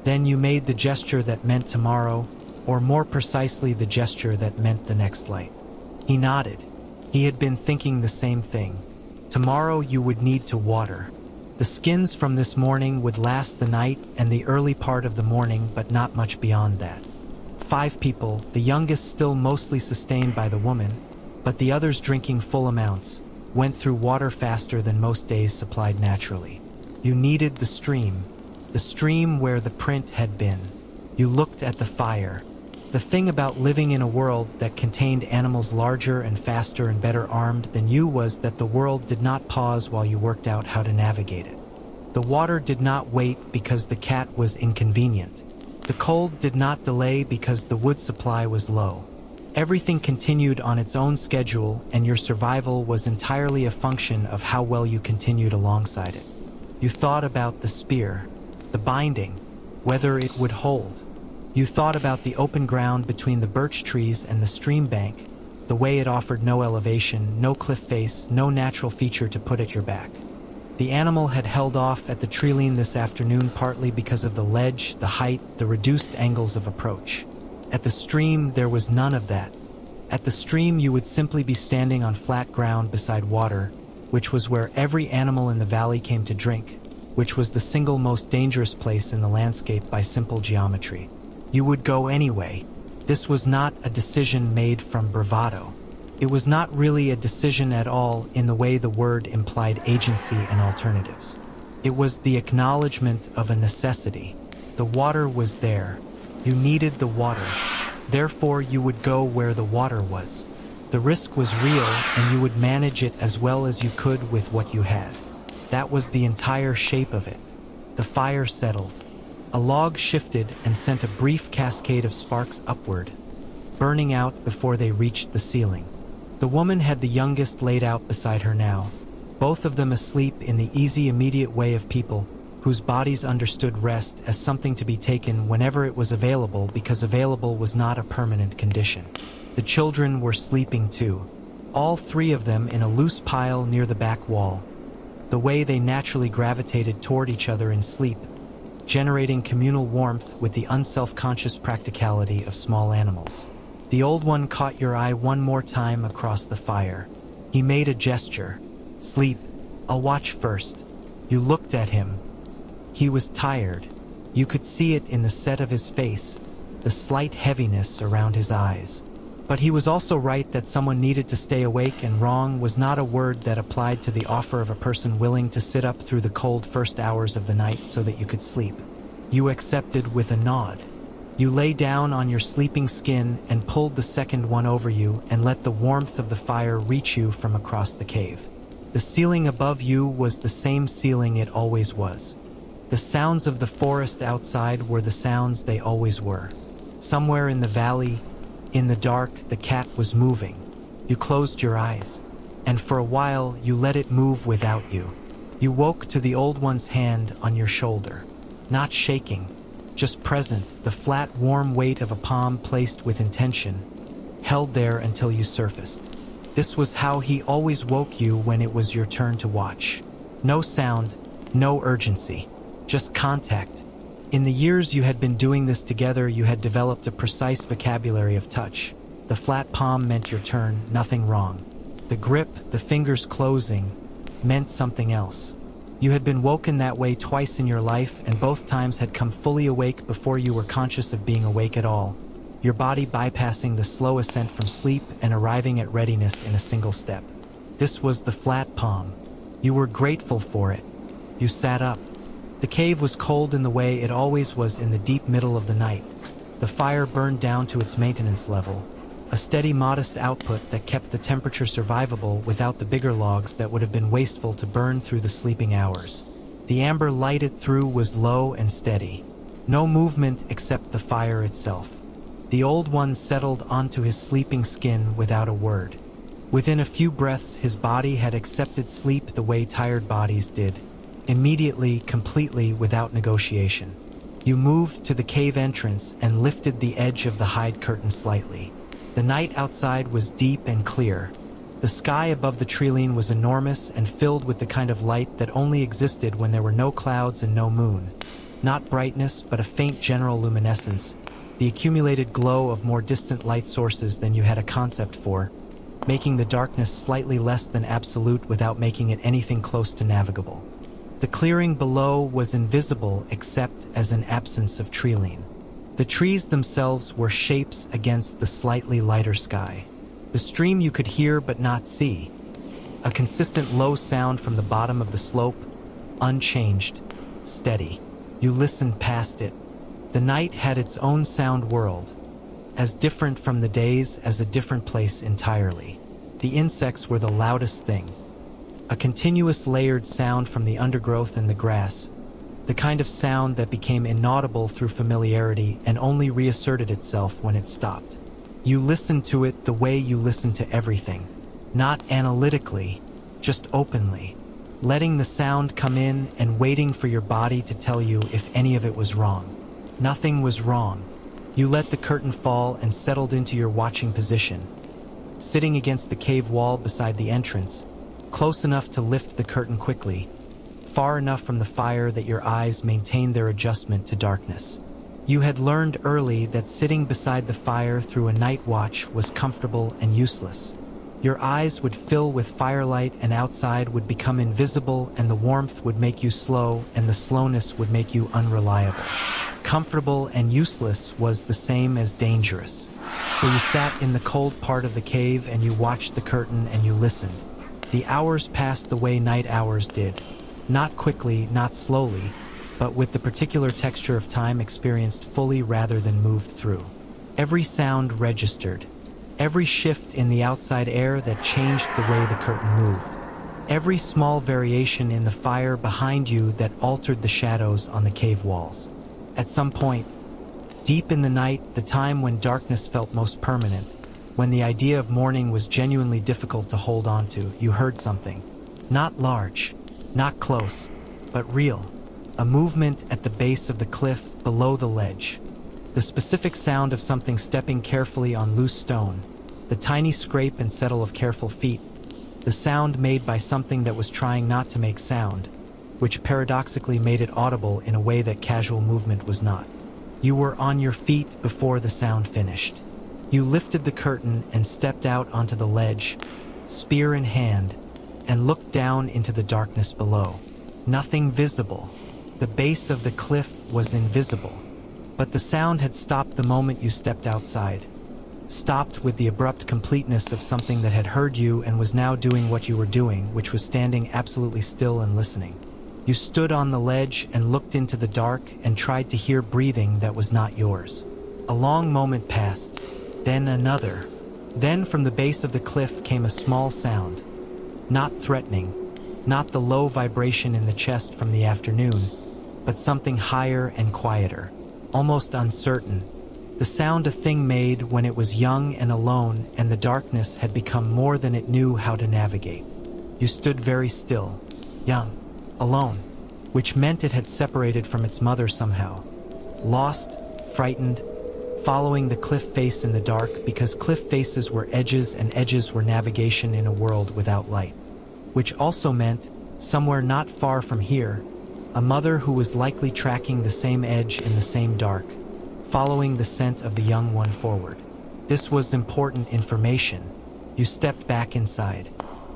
Then you made the gesture that meant tomorrow, or more precisely the gesture that meant the next light. He nodded. He had been thinking the same thing. Tomorrow you would need to water. The skins from this morning would last the night and the early part of the morning, but not much beyond that. 5 people, the youngest still mostly sustained by the woman, but the others drinking full amounts, went through water faster than most days supplied naturally. You needed the stream where the print had been. You looked at the fire. The thing about living in a world that contained animals larger and faster and better armed than you was that the world did not pause while you worked out how to navigate it. The water did not wait because the cat was inconvenient. The cold did not delay because the wood supply was low. Everything continued on its own schedule, and your survival was entirely a function of how well you continued alongside it. You thought about the spear, the binding, whether it would hold. You thought about the open ground between the birch trees and the stream bank, the way it offered no elevation, no cliff face, no natural feature to put at your back. The animal had held off at the treeline this afternoon partly because of the ledge, the height, the reduced angles of approach. At the stream, there was none of that. At the stream, you would simply be standing on flat ground beside water, which was where every animal in the valley came to drink, which was the single most dangerous place in the landscape by simple geometry. You would go anyway. This was not a decision made from bravado. It was not really a decision at all in the way the word implied agency and alternatives. It was the acknowledgement of a necessity. The water was there. You needed the water. Therefore, you would go where the water was. The risk was real, and you would manage it as well as you could with what you had. That was the entire shape of it. The fire settled. A log shifted and sent a brief cascade of sparks upward, burning out before they reached the ceiling. The woman had the youngest laid out beside her now, both of them asleep in the easy, immediate way of people whose bodies understood rest as something to be taken whenever it was available, because available was not a permanent condition. The children were sleeping too, all three of them in a loose pile near the back wall, the way they naturally gravitated toward each other in sleep, generating communal warmth with the unself-conscious practicality of small animals. The old one caught your eye one more time across the fire. He made a gesture. "Sleep. I'll watch first." You looked at him. He was tired. You could see it in the set of his face, the slight heaviness around his eyes. But he was also right that someone needed to stay awake, and wrong was not a word that applied to the offer of a person willing to sit up through the cold first hours of the night so that you could sleep. You accepted with a nod. You lay down on your sleeping skin and pulled the second one over you and let the warmth of the fire reach you from across the cave. The ceiling above you was the same ceiling it always was. The sounds of the forest outside were the sounds they always were. Somewhere in the valley, in the dark, the cat was moving. You closed your eyes, and for a while you let it move without you. You woke to the old one's hand on your shoulder, not shaking, just present, the flat, warm weight of a palm placed with intention, held there until you surfaced. This was how he always woke you when it was your turn to watch. No sound, no urgency, just contact. In the years you had been doing this together, you had developed a precise vocabulary of touch. The flat palm meant your turn, nothing wrong. The grip, the fingers closing, meant something else. You had been woken that way twice in your life, and both times had come fully awake before you were conscious of being awake at all, your body bypassing the slow ascent from sleep and arriving at readiness in a single step. This was the flat palm. You were grateful for it. You sat up. The cave was cold in the way it always was in the deep middle of the night. The fire burned down to its maintenance level, a steady, modest output that kept the temperature survivable without the bigger logs that would have been wasteful to burn through the sleeping hours. The amber lighted through was low and steady. No movement except the fire itself. The old one settled onto his sleeping skin without a word. Within a few breaths, his body had accepted sleep the way tired bodies did. Immediately, completely, without negotiation. You moved to the cave entrance and lifted the edge of the hide curtain slightly. The night outside was deep and clear. The sky above the treeline was enormous and filled with the kind of light that only existed when there were no clouds and no moon. Not brightness, but a faint general luminescence, the accumulated glow of more distant light sources than you had a concept for, making the darkness slightly less than absolute without making it anything close to navigable. The clearing below was invisible except as an absence of treeline. The trees themselves were shapes against the slightly lighter sky. The stream you could hear but not see. A consistent low sound from the bottom of the slope, unchanged, steady. You listened past it. The night had its own sound world, as different from the days as a different place entirely. The insects were the loudest thing. A continuous layered sound from the undergrowth and the grass, the kind of sound that became inaudible through familiarity and only reasserted itself when it stopped. You listened to it the way you listen to everything, not analytically, just openly, letting the sound come in and waiting for your body to tell you if any of it was wrong. Nothing was wrong. You let the curtain fall and settled into your watching position, sitting against the cave wall beside the entrance, close enough to lift the curtain quickly. far enough from the fire that your eyes maintained their adjustment to darkness. You had learned early that sitting beside the fire through a night watch was comfortable and useless. Your eyes would fill with firelight and outside would become invisible, and the warmth would make you slow and the slowness would make you unreliable. Comfortable and useless was the same as dangerous. So you sat in the cold part of the cave and you watched the curtain and you listened. The hours passed the way night hours did. Not quickly, not slowly, but with the particular texture of time experienced fully rather than moved through. Every sound registered. Every shift in the outside air that changed the way the curtain moved. Every small variation in the fire behind you that altered the shadows on the cave walls. At some point, deep in the night, the time when darkness felt most permanent, when the idea of morning was genuinely difficult to hold on to, you heard something. Not large, not close, but real. A movement at the base of the cliff below the ledge. The specific sound of something stepping carefully on loose stone. The tiny scrape and settle of careful feet. The sound made by something that was trying not to make sound, which paradoxically made it audible in a way that casual movement was not. You were on your feet before the sound finished. You lifted the curtain and stepped out onto the ledge, spear in hand, and looked down into the darkness below. Nothing visible. The base of the cliff was invisible. But the sound had stopped the moment you stepped outside. Stopped with the abrupt completeness of something that had heard you and was now doing what you were doing, which was standing absolutely still and listening. You stood on the ledge and looked into the dark and tried to hear breathing that was not yours. A long moment passed, then another. Then from the base of the cliff came a small sound. Not threatening, not the low vibration in the chest from the afternoon, but something higher and quieter, almost uncertain. The sound a thing made when it was young and alone and the darkness had become more than it knew how to navigate. You stood very still, young, alone, which meant it had separated from its mother somehow. Lost, frightened, following the cliff face in the dark because cliff faces were edges and edges were navigation in a world without light. Which also meant, somewhere not far from here, a mother who was likely tracking the same edge in the same dark, following the scent of the young one forward. This was important information. You stepped back inside,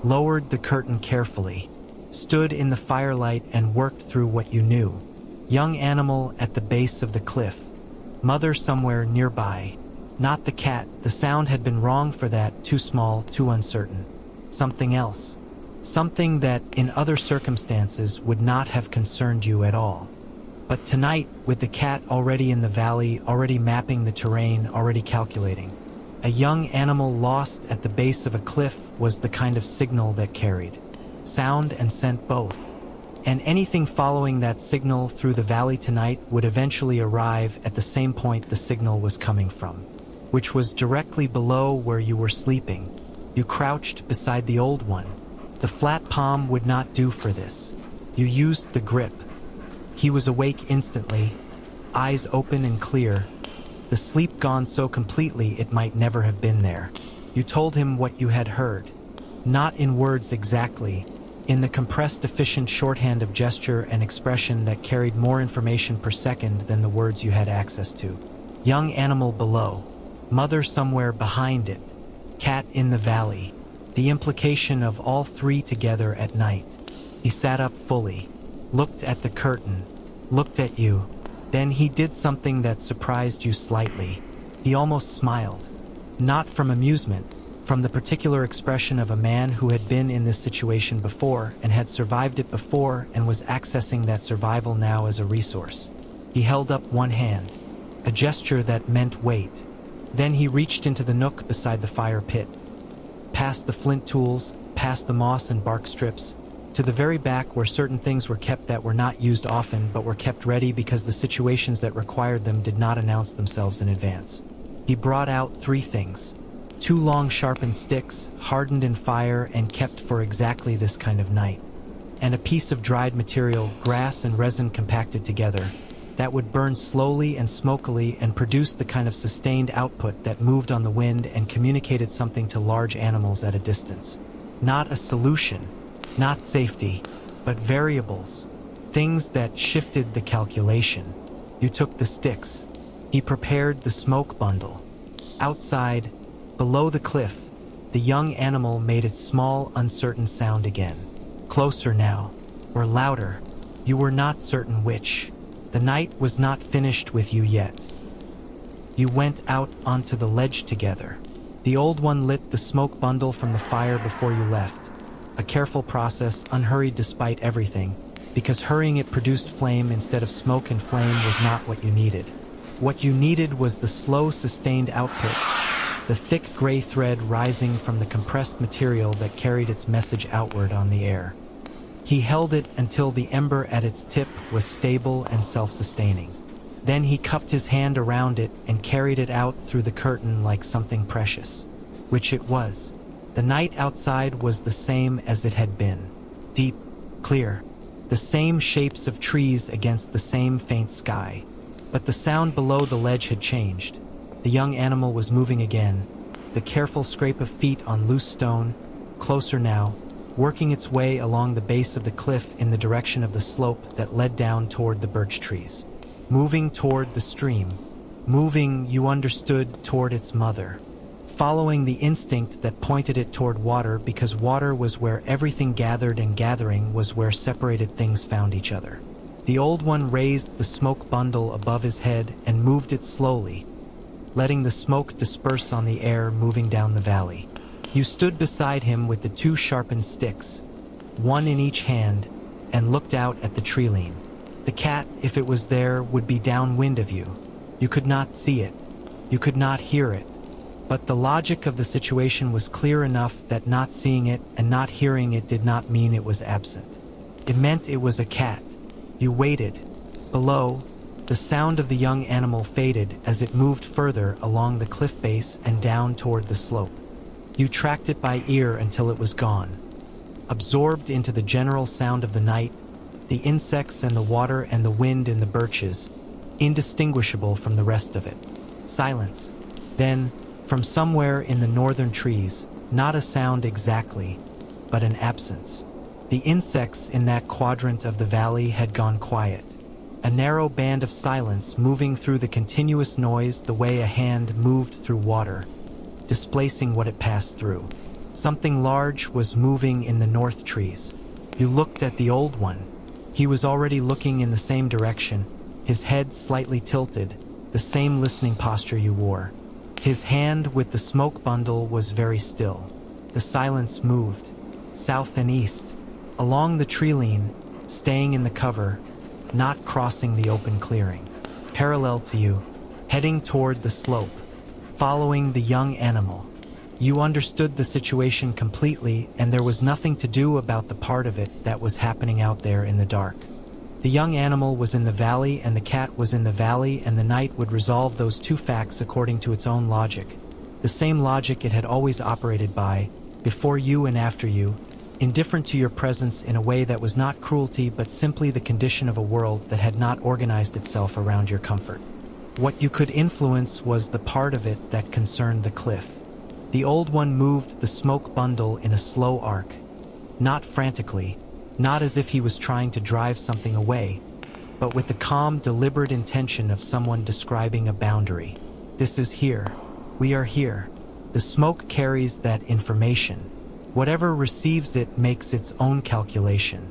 lowered the curtain carefully, stood in the firelight and worked through what you knew. Young animal at the base of the cliff. Mother somewhere nearby. Not the cat. The sound had been wrong for that. Too small, too uncertain. Something else. Something that, in other circumstances, would not have concerned you at all. But tonight, with the cat already in the valley, already mapping the terrain, already calculating, a young animal lost at the base of a cliff was the kind of signal that carried sound and scent both. And anything following that signal through the valley tonight would eventually arrive at the same point the signal was coming from, which was directly below where you were sleeping. You crouched beside the old one. The flat palm would not do for this. You used the grip. He was awake instantly, eyes open and clear, the sleep gone so completely it might never have been there. You told him what you had heard. Not in words exactly, in the compressed efficient shorthand of gesture and expression that carried more information per second than the words you had access to. Young animal below, mother somewhere behind it, cat in the valley, the implication of all three together at night. He sat up fully, looked at the curtain, looked at you. Then he did something that surprised you slightly. He almost smiled. Not from amusement, from the particular expression of a man who had been in this situation before and had survived it before and was accessing that survival now as a resource. He held up one hand, a gesture that meant wait. Then he reached into the nook beside the fire pit, past the flint tools, past the moss and bark strips, to the very back where certain things were kept that were not used often but were kept ready because the situations that required them did not announce themselves in advance. He brought out 3 things. 2 long sharpened sticks, hardened in fire and kept for exactly this kind of night. And a piece of dried material, grass and resin compacted together, that would burn slowly and smokily and produce the kind of sustained output that moved on the wind and communicated something to large animals at a distance. Not a solution, not safety, but variables, things that shifted the calculation. You took the sticks. He prepared the smoke bundle. Outside, below the cliff, the young animal made its small, uncertain sound again. Closer now, or louder. You were not certain which. The night was not finished with you yet. You went out onto the ledge together. The old one lit the smoke bundle from the fire before you left. A careful process, unhurried despite everything, because hurrying it produced flame instead of smoke, and flame was not what you needed. What you needed was the slow, sustained output, the thick gray thread rising from the compressed material that carried its message outward on the air. He held it until the ember at its tip was stable and self-sustaining. Then he cupped his hand around it and carried it out through the curtain like something precious, which it was. The night outside was the same as it had been, deep, clear, the same shapes of trees against the same faint sky. But the sound below the ledge had changed. The young animal was moving again, the careful scrape of feet on loose stone, closer now, working its way along the base of the cliff in the direction of the slope that led down toward the birch trees. Moving toward the stream. Moving, you understood, toward its mother. Following the instinct that pointed it toward water, because water was where everything gathered and gathering was where separated things found each other. The old one raised the smoke bundle above his head and moved it slowly, letting the smoke disperse on the air moving down the valley. You stood beside him with the two sharpened sticks, one in each hand, and looked out at the tree-line. The cat, if it was there, would be downwind of you. You could not see it. You could not hear it. But the logic of the situation was clear enough that not seeing it and not hearing it did not mean it was absent. It meant it was a cat. You waited. Below, the sound of the young animal faded as it moved further along the cliff base and down toward the slope. You tracked it by ear until it was gone. Absorbed into the general sound of the night, the insects and the water and the wind in the birches, indistinguishable from the rest of it. Silence. Then, from somewhere in the northern trees, not a sound exactly, but an absence. The insects in that quadrant of the valley had gone quiet. A narrow band of silence moving through the continuous noise the way a hand moved through water, displacing what it passed through. Something large was moving in the north trees. You looked at the old one. He was already looking in the same direction, his head slightly tilted, the same listening posture you wore. His hand with the smoke bundle was very still. The silence moved, south and east, along the tree-line, staying in the cover, not crossing the open clearing. Parallel to you, heading toward the slope, following the young animal. You understood the situation completely, and there was nothing to do about the part of it that was happening out there in the dark. The young animal was in the valley and the cat was in the valley, and the night would resolve those two facts according to its own logic. The same logic it had always operated by, before you and after you, indifferent to your presence in a way that was not cruelty but simply the condition of a world that had not organized itself around your comfort. What you could influence was the part of it that concerned the cliff. The old one moved the smoke bundle in a slow arc, not frantically, not as if he was trying to drive something away, but with the calm, deliberate intention of someone describing a boundary. This is here. We are here. The smoke carries that information. Whatever receives it makes its own calculation.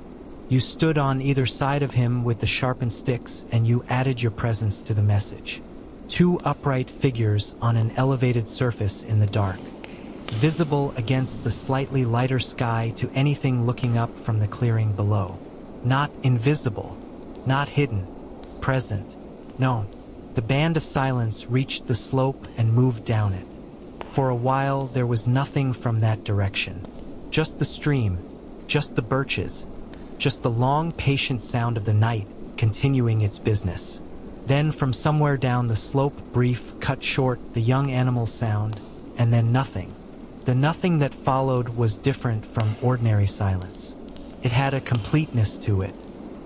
You stood on either side of him with the sharpened sticks, and you added your presence to the message. Two upright figures on an elevated surface in the dark, visible against the slightly lighter sky to anything looking up from the clearing below. Not invisible, not hidden, present. No, the band of silence reached the slope and moved down it. For a while there was nothing from that direction. Just the stream, just the birches, just the long, patient sound of the night continuing its business. Then from somewhere down the slope, brief, cut short, the young animal's sound, and then nothing. The nothing that followed was different from ordinary silence. It had a completeness to it,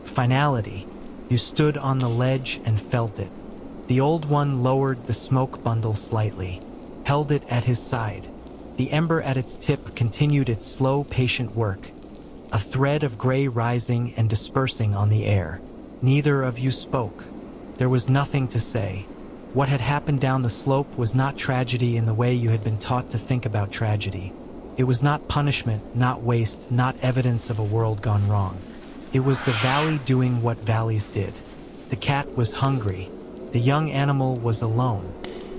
finality. You stood on the ledge and felt it. The old one lowered the smoke bundle slightly, held it at his side. The ember at its tip continued its slow, patient work. a thread of gray rising and dispersing on the air. Neither of you spoke. There was nothing to say. What had happened down the slope was not tragedy in the way you had been taught to think about tragedy. It was not punishment, not waste, not evidence of a world gone wrong. It was the valley doing what valleys did. The cat was hungry. The young animal was alone.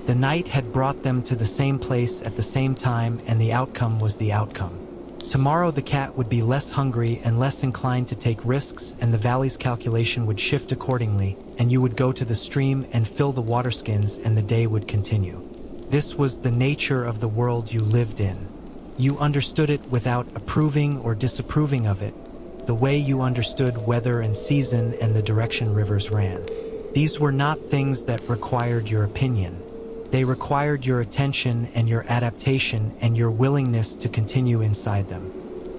The night had brought them to the same place at the same time, and the outcome was the outcome. Tomorrow the cat would be less hungry and less inclined to take risks, and the valley's calculation would shift accordingly, and you would go to the stream and fill the water skins, and the day would continue. This was the nature of the world you lived in. You understood it without approving or disapproving of it, the way you understood weather and season and the direction rivers ran. These were not things that required your opinion. They required your attention and your adaptation and your willingness to continue inside them.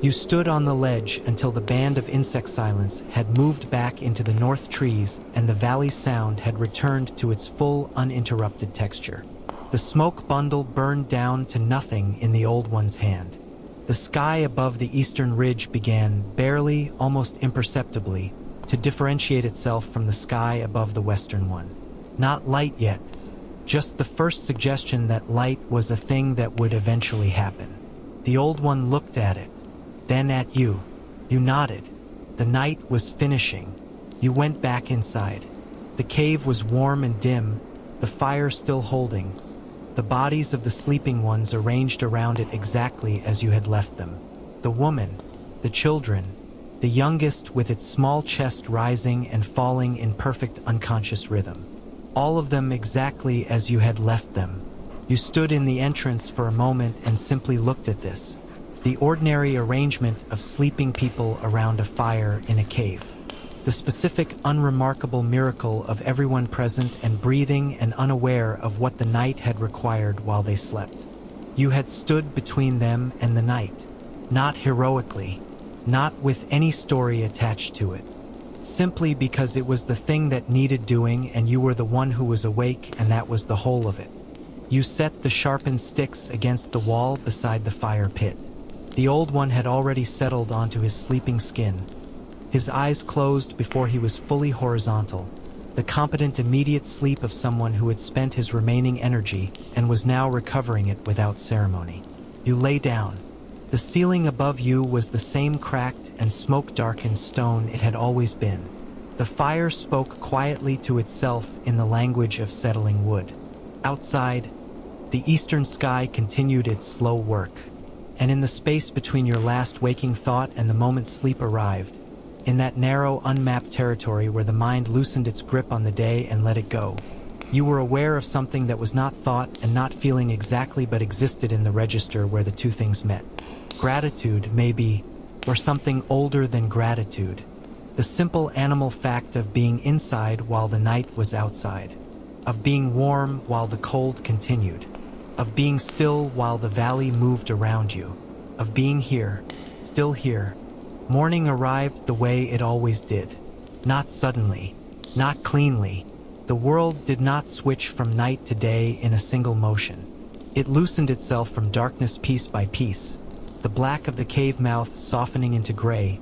You stood on the ledge until the band of insect silence had moved back into the north trees and the valley's sound had returned to its full, uninterrupted texture. The smoke bundle burned down to nothing in the old one's hand. The sky above the eastern ridge began, barely, almost imperceptibly, to differentiate itself from the sky above the western one. Not light yet. Just the first suggestion that light was a thing that would eventually happen. The old one looked at it, then at you. You nodded. The night was finishing. You went back inside. The cave was warm and dim, the fire still holding, the bodies of the sleeping ones arranged around it exactly as you had left them. The woman, the children, the youngest with its small chest rising and falling in perfect unconscious rhythm. All of them exactly as you had left them. You stood in the entrance for a moment and simply looked at this. The ordinary arrangement of sleeping people around a fire in a cave. The specific, unremarkable miracle of everyone present and breathing and unaware of what the night had required while they slept. You had stood between them and the night. Not heroically, not with any story attached to it. Simply because it was the thing that needed doing and you were the one who was awake, and that was the whole of it. You set the sharpened sticks against the wall beside the fire pit. The old one had already settled onto his sleeping skin. His eyes closed before he was fully horizontal, the competent immediate sleep of someone who had spent his remaining energy and was now recovering it without ceremony. You lay down. The ceiling above you was the same cracked and smoke-darkened stone it had always been. The fire spoke quietly to itself in the language of settling wood. Outside, the eastern sky continued its slow work, and in the space between your last waking thought and the moment sleep arrived, in that narrow, unmapped territory where the mind loosened its grip on the day and let it go, you were aware of something that was not thought and not feeling exactly but existed in the register where the two things met. Gratitude, maybe, or something older than gratitude. The simple animal fact of being inside while the night was outside. Of being warm while the cold continued. Of being still while the valley moved around you. Of being here, still here. Morning arrived the way it always did. Not suddenly, not cleanly. The world did not switch from night to day in a single motion. It loosened itself from darkness piece by piece. The black of the cave mouth softening into gray,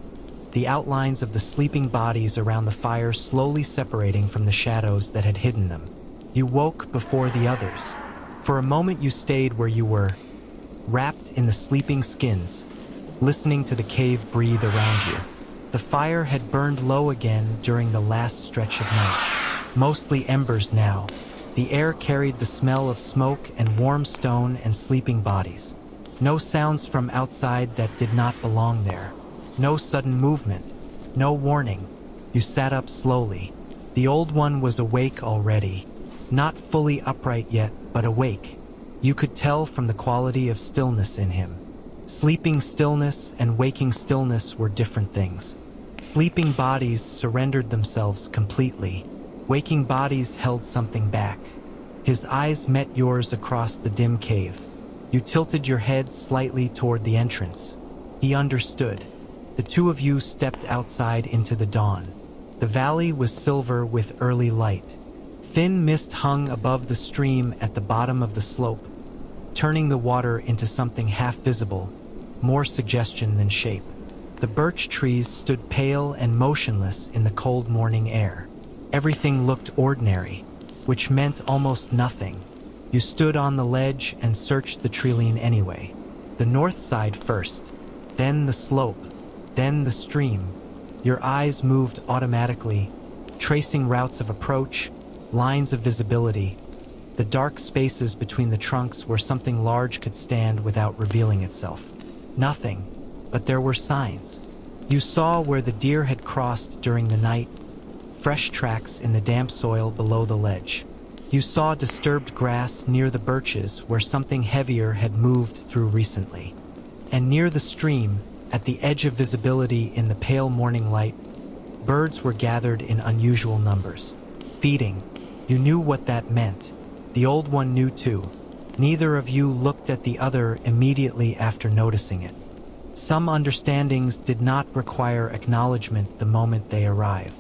the outlines of the sleeping bodies around the fire slowly separating from the shadows that had hidden them. You woke before the others. For a moment you stayed where you were, wrapped in the sleeping skins, listening to the cave breathe around you. The fire had burned low again during the last stretch of night. Mostly embers now. The air carried the smell of smoke and warm stone and sleeping bodies. No sounds from outside that did not belong there. No sudden movement. No warning. You sat up slowly. The old one was awake already. Not fully upright yet, but awake. You could tell from the quality of stillness in him. Sleeping stillness and waking stillness were different things. Sleeping bodies surrendered themselves completely. Waking bodies held something back. His eyes met yours across the dim cave. You tilted your head slightly toward the entrance. He understood. The two of you stepped outside into the dawn. The valley was silver with early light. Thin mist hung above the stream at the bottom of the slope, turning the water into something half visible, more suggestion than shape. The birch trees stood pale and motionless in the cold morning air. Everything looked ordinary, which meant almost nothing. You stood on the ledge and searched the treeline anyway. The north side first, then the slope, then the stream. Your eyes moved automatically, tracing routes of approach, lines of visibility, the dark spaces between the trunks where something large could stand without revealing itself. Nothing, but there were signs. You saw where the deer had crossed during the night, fresh tracks in the damp soil below the ledge. You saw disturbed grass near the birches where something heavier had moved through recently. And near the stream, at the edge of visibility in the pale morning light, birds were gathered in unusual numbers, feeding. You knew what that meant. The old one knew too. Neither of you looked at the other immediately after noticing it. Some understandings did not require acknowledgement the moment they arrived.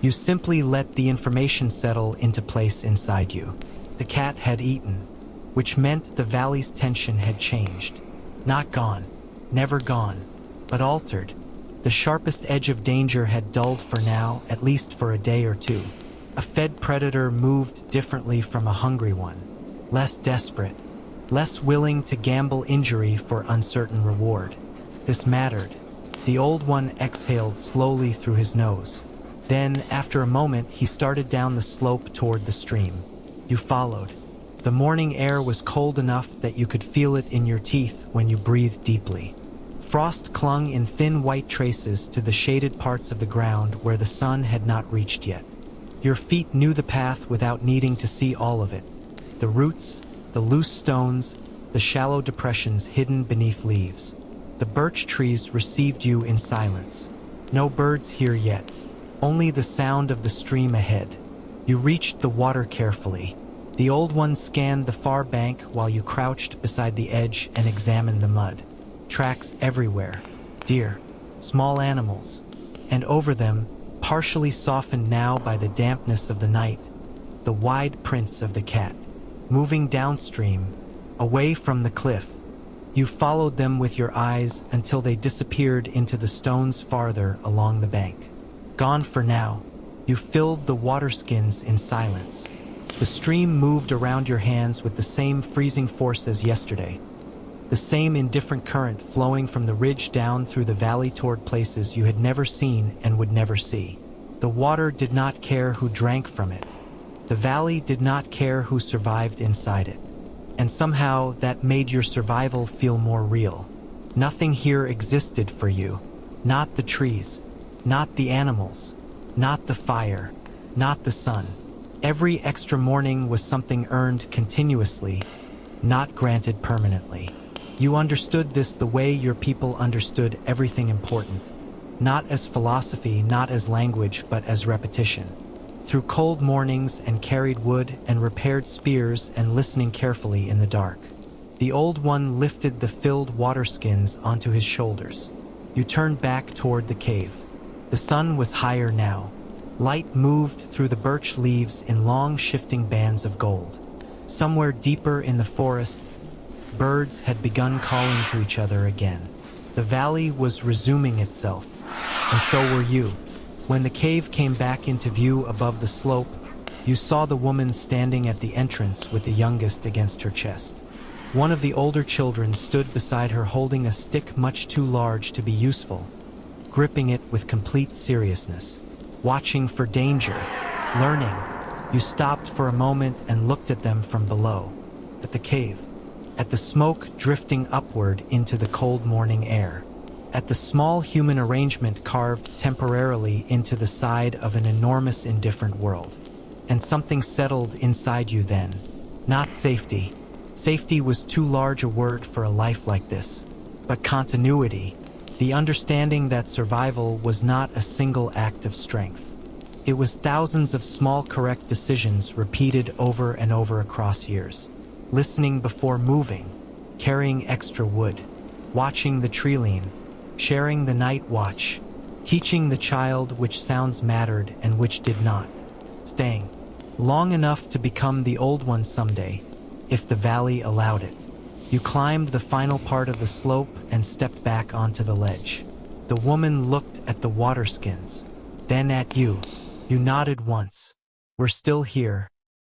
You simply let the information settle into place inside you. The cat had eaten, which meant the valley's tension had changed. Not gone, never gone, but altered. The sharpest edge of danger had dulled for now, at least for a day or two. A fed predator moved differently from a hungry one, less desperate, less willing to gamble injury for uncertain reward. This mattered. The old one exhaled slowly through his nose. Then, after a moment, he started down the slope toward the stream. You followed. The morning air was cold enough that you could feel it in your teeth when you breathed deeply. Frost clung in thin white traces to the shaded parts of the ground where the sun had not reached yet. Your feet knew the path without needing to see all of it. The roots, the loose stones, the shallow depressions hidden beneath leaves. The birch trees received you in silence. No birds here yet. Only the sound of the stream ahead. You reached the water carefully. The old one scanned the far bank while you crouched beside the edge and examined the mud. Tracks everywhere. Deer, small animals, and over them, partially softened now by the dampness of the night, the wide prints of the cat, moving downstream, away from the cliff. You followed them with your eyes until they disappeared into the stones farther along the bank. Gone for now, you filled the water skins in silence. The stream moved around your hands with the same freezing force as yesterday, the same indifferent current flowing from the ridge down through the valley toward places you had never seen and would never see. The water did not care who drank from it. The valley did not care who survived inside it. And somehow that made your survival feel more real. Nothing here existed for you. Not the trees. Not the animals, not the fire, not the sun. Every extra morning was something earned continuously, not granted permanently. You understood this the way your people understood everything important, not as philosophy, not as language, but as repetition. Through cold mornings and carried wood and repaired spears and listening carefully in the dark. The old one lifted the filled water skins onto his shoulders. You turned back toward the cave. The sun was higher now. Light moved through the birch leaves in long shifting bands of gold. Somewhere deeper in the forest, birds had begun calling to each other again. The valley was resuming itself, and so were you. When the cave came back into view above the slope, you saw the woman standing at the entrance with the youngest against her chest. One of the older children stood beside her holding a stick much too large to be useful, gripping it with complete seriousness, watching for danger, learning. You stopped for a moment and looked at them from below, at the cave, at the smoke drifting upward into the cold morning air, at the small human arrangement carved temporarily into the side of an enormous indifferent world. And something settled inside you then. Not safety. Safety was too large a word for a life like this, but continuity. The understanding that survival was not a single act of strength. It was thousands of small correct decisions repeated over and over across years. Listening before moving, carrying extra wood, watching the treeline, sharing the night watch, teaching the child which sounds mattered and which did not, staying long enough to become the old one someday, if the valley allowed it. You climbed the final part of the slope and stepped back onto the ledge. The woman looked at the water skins, then at you. You nodded once. We're still here,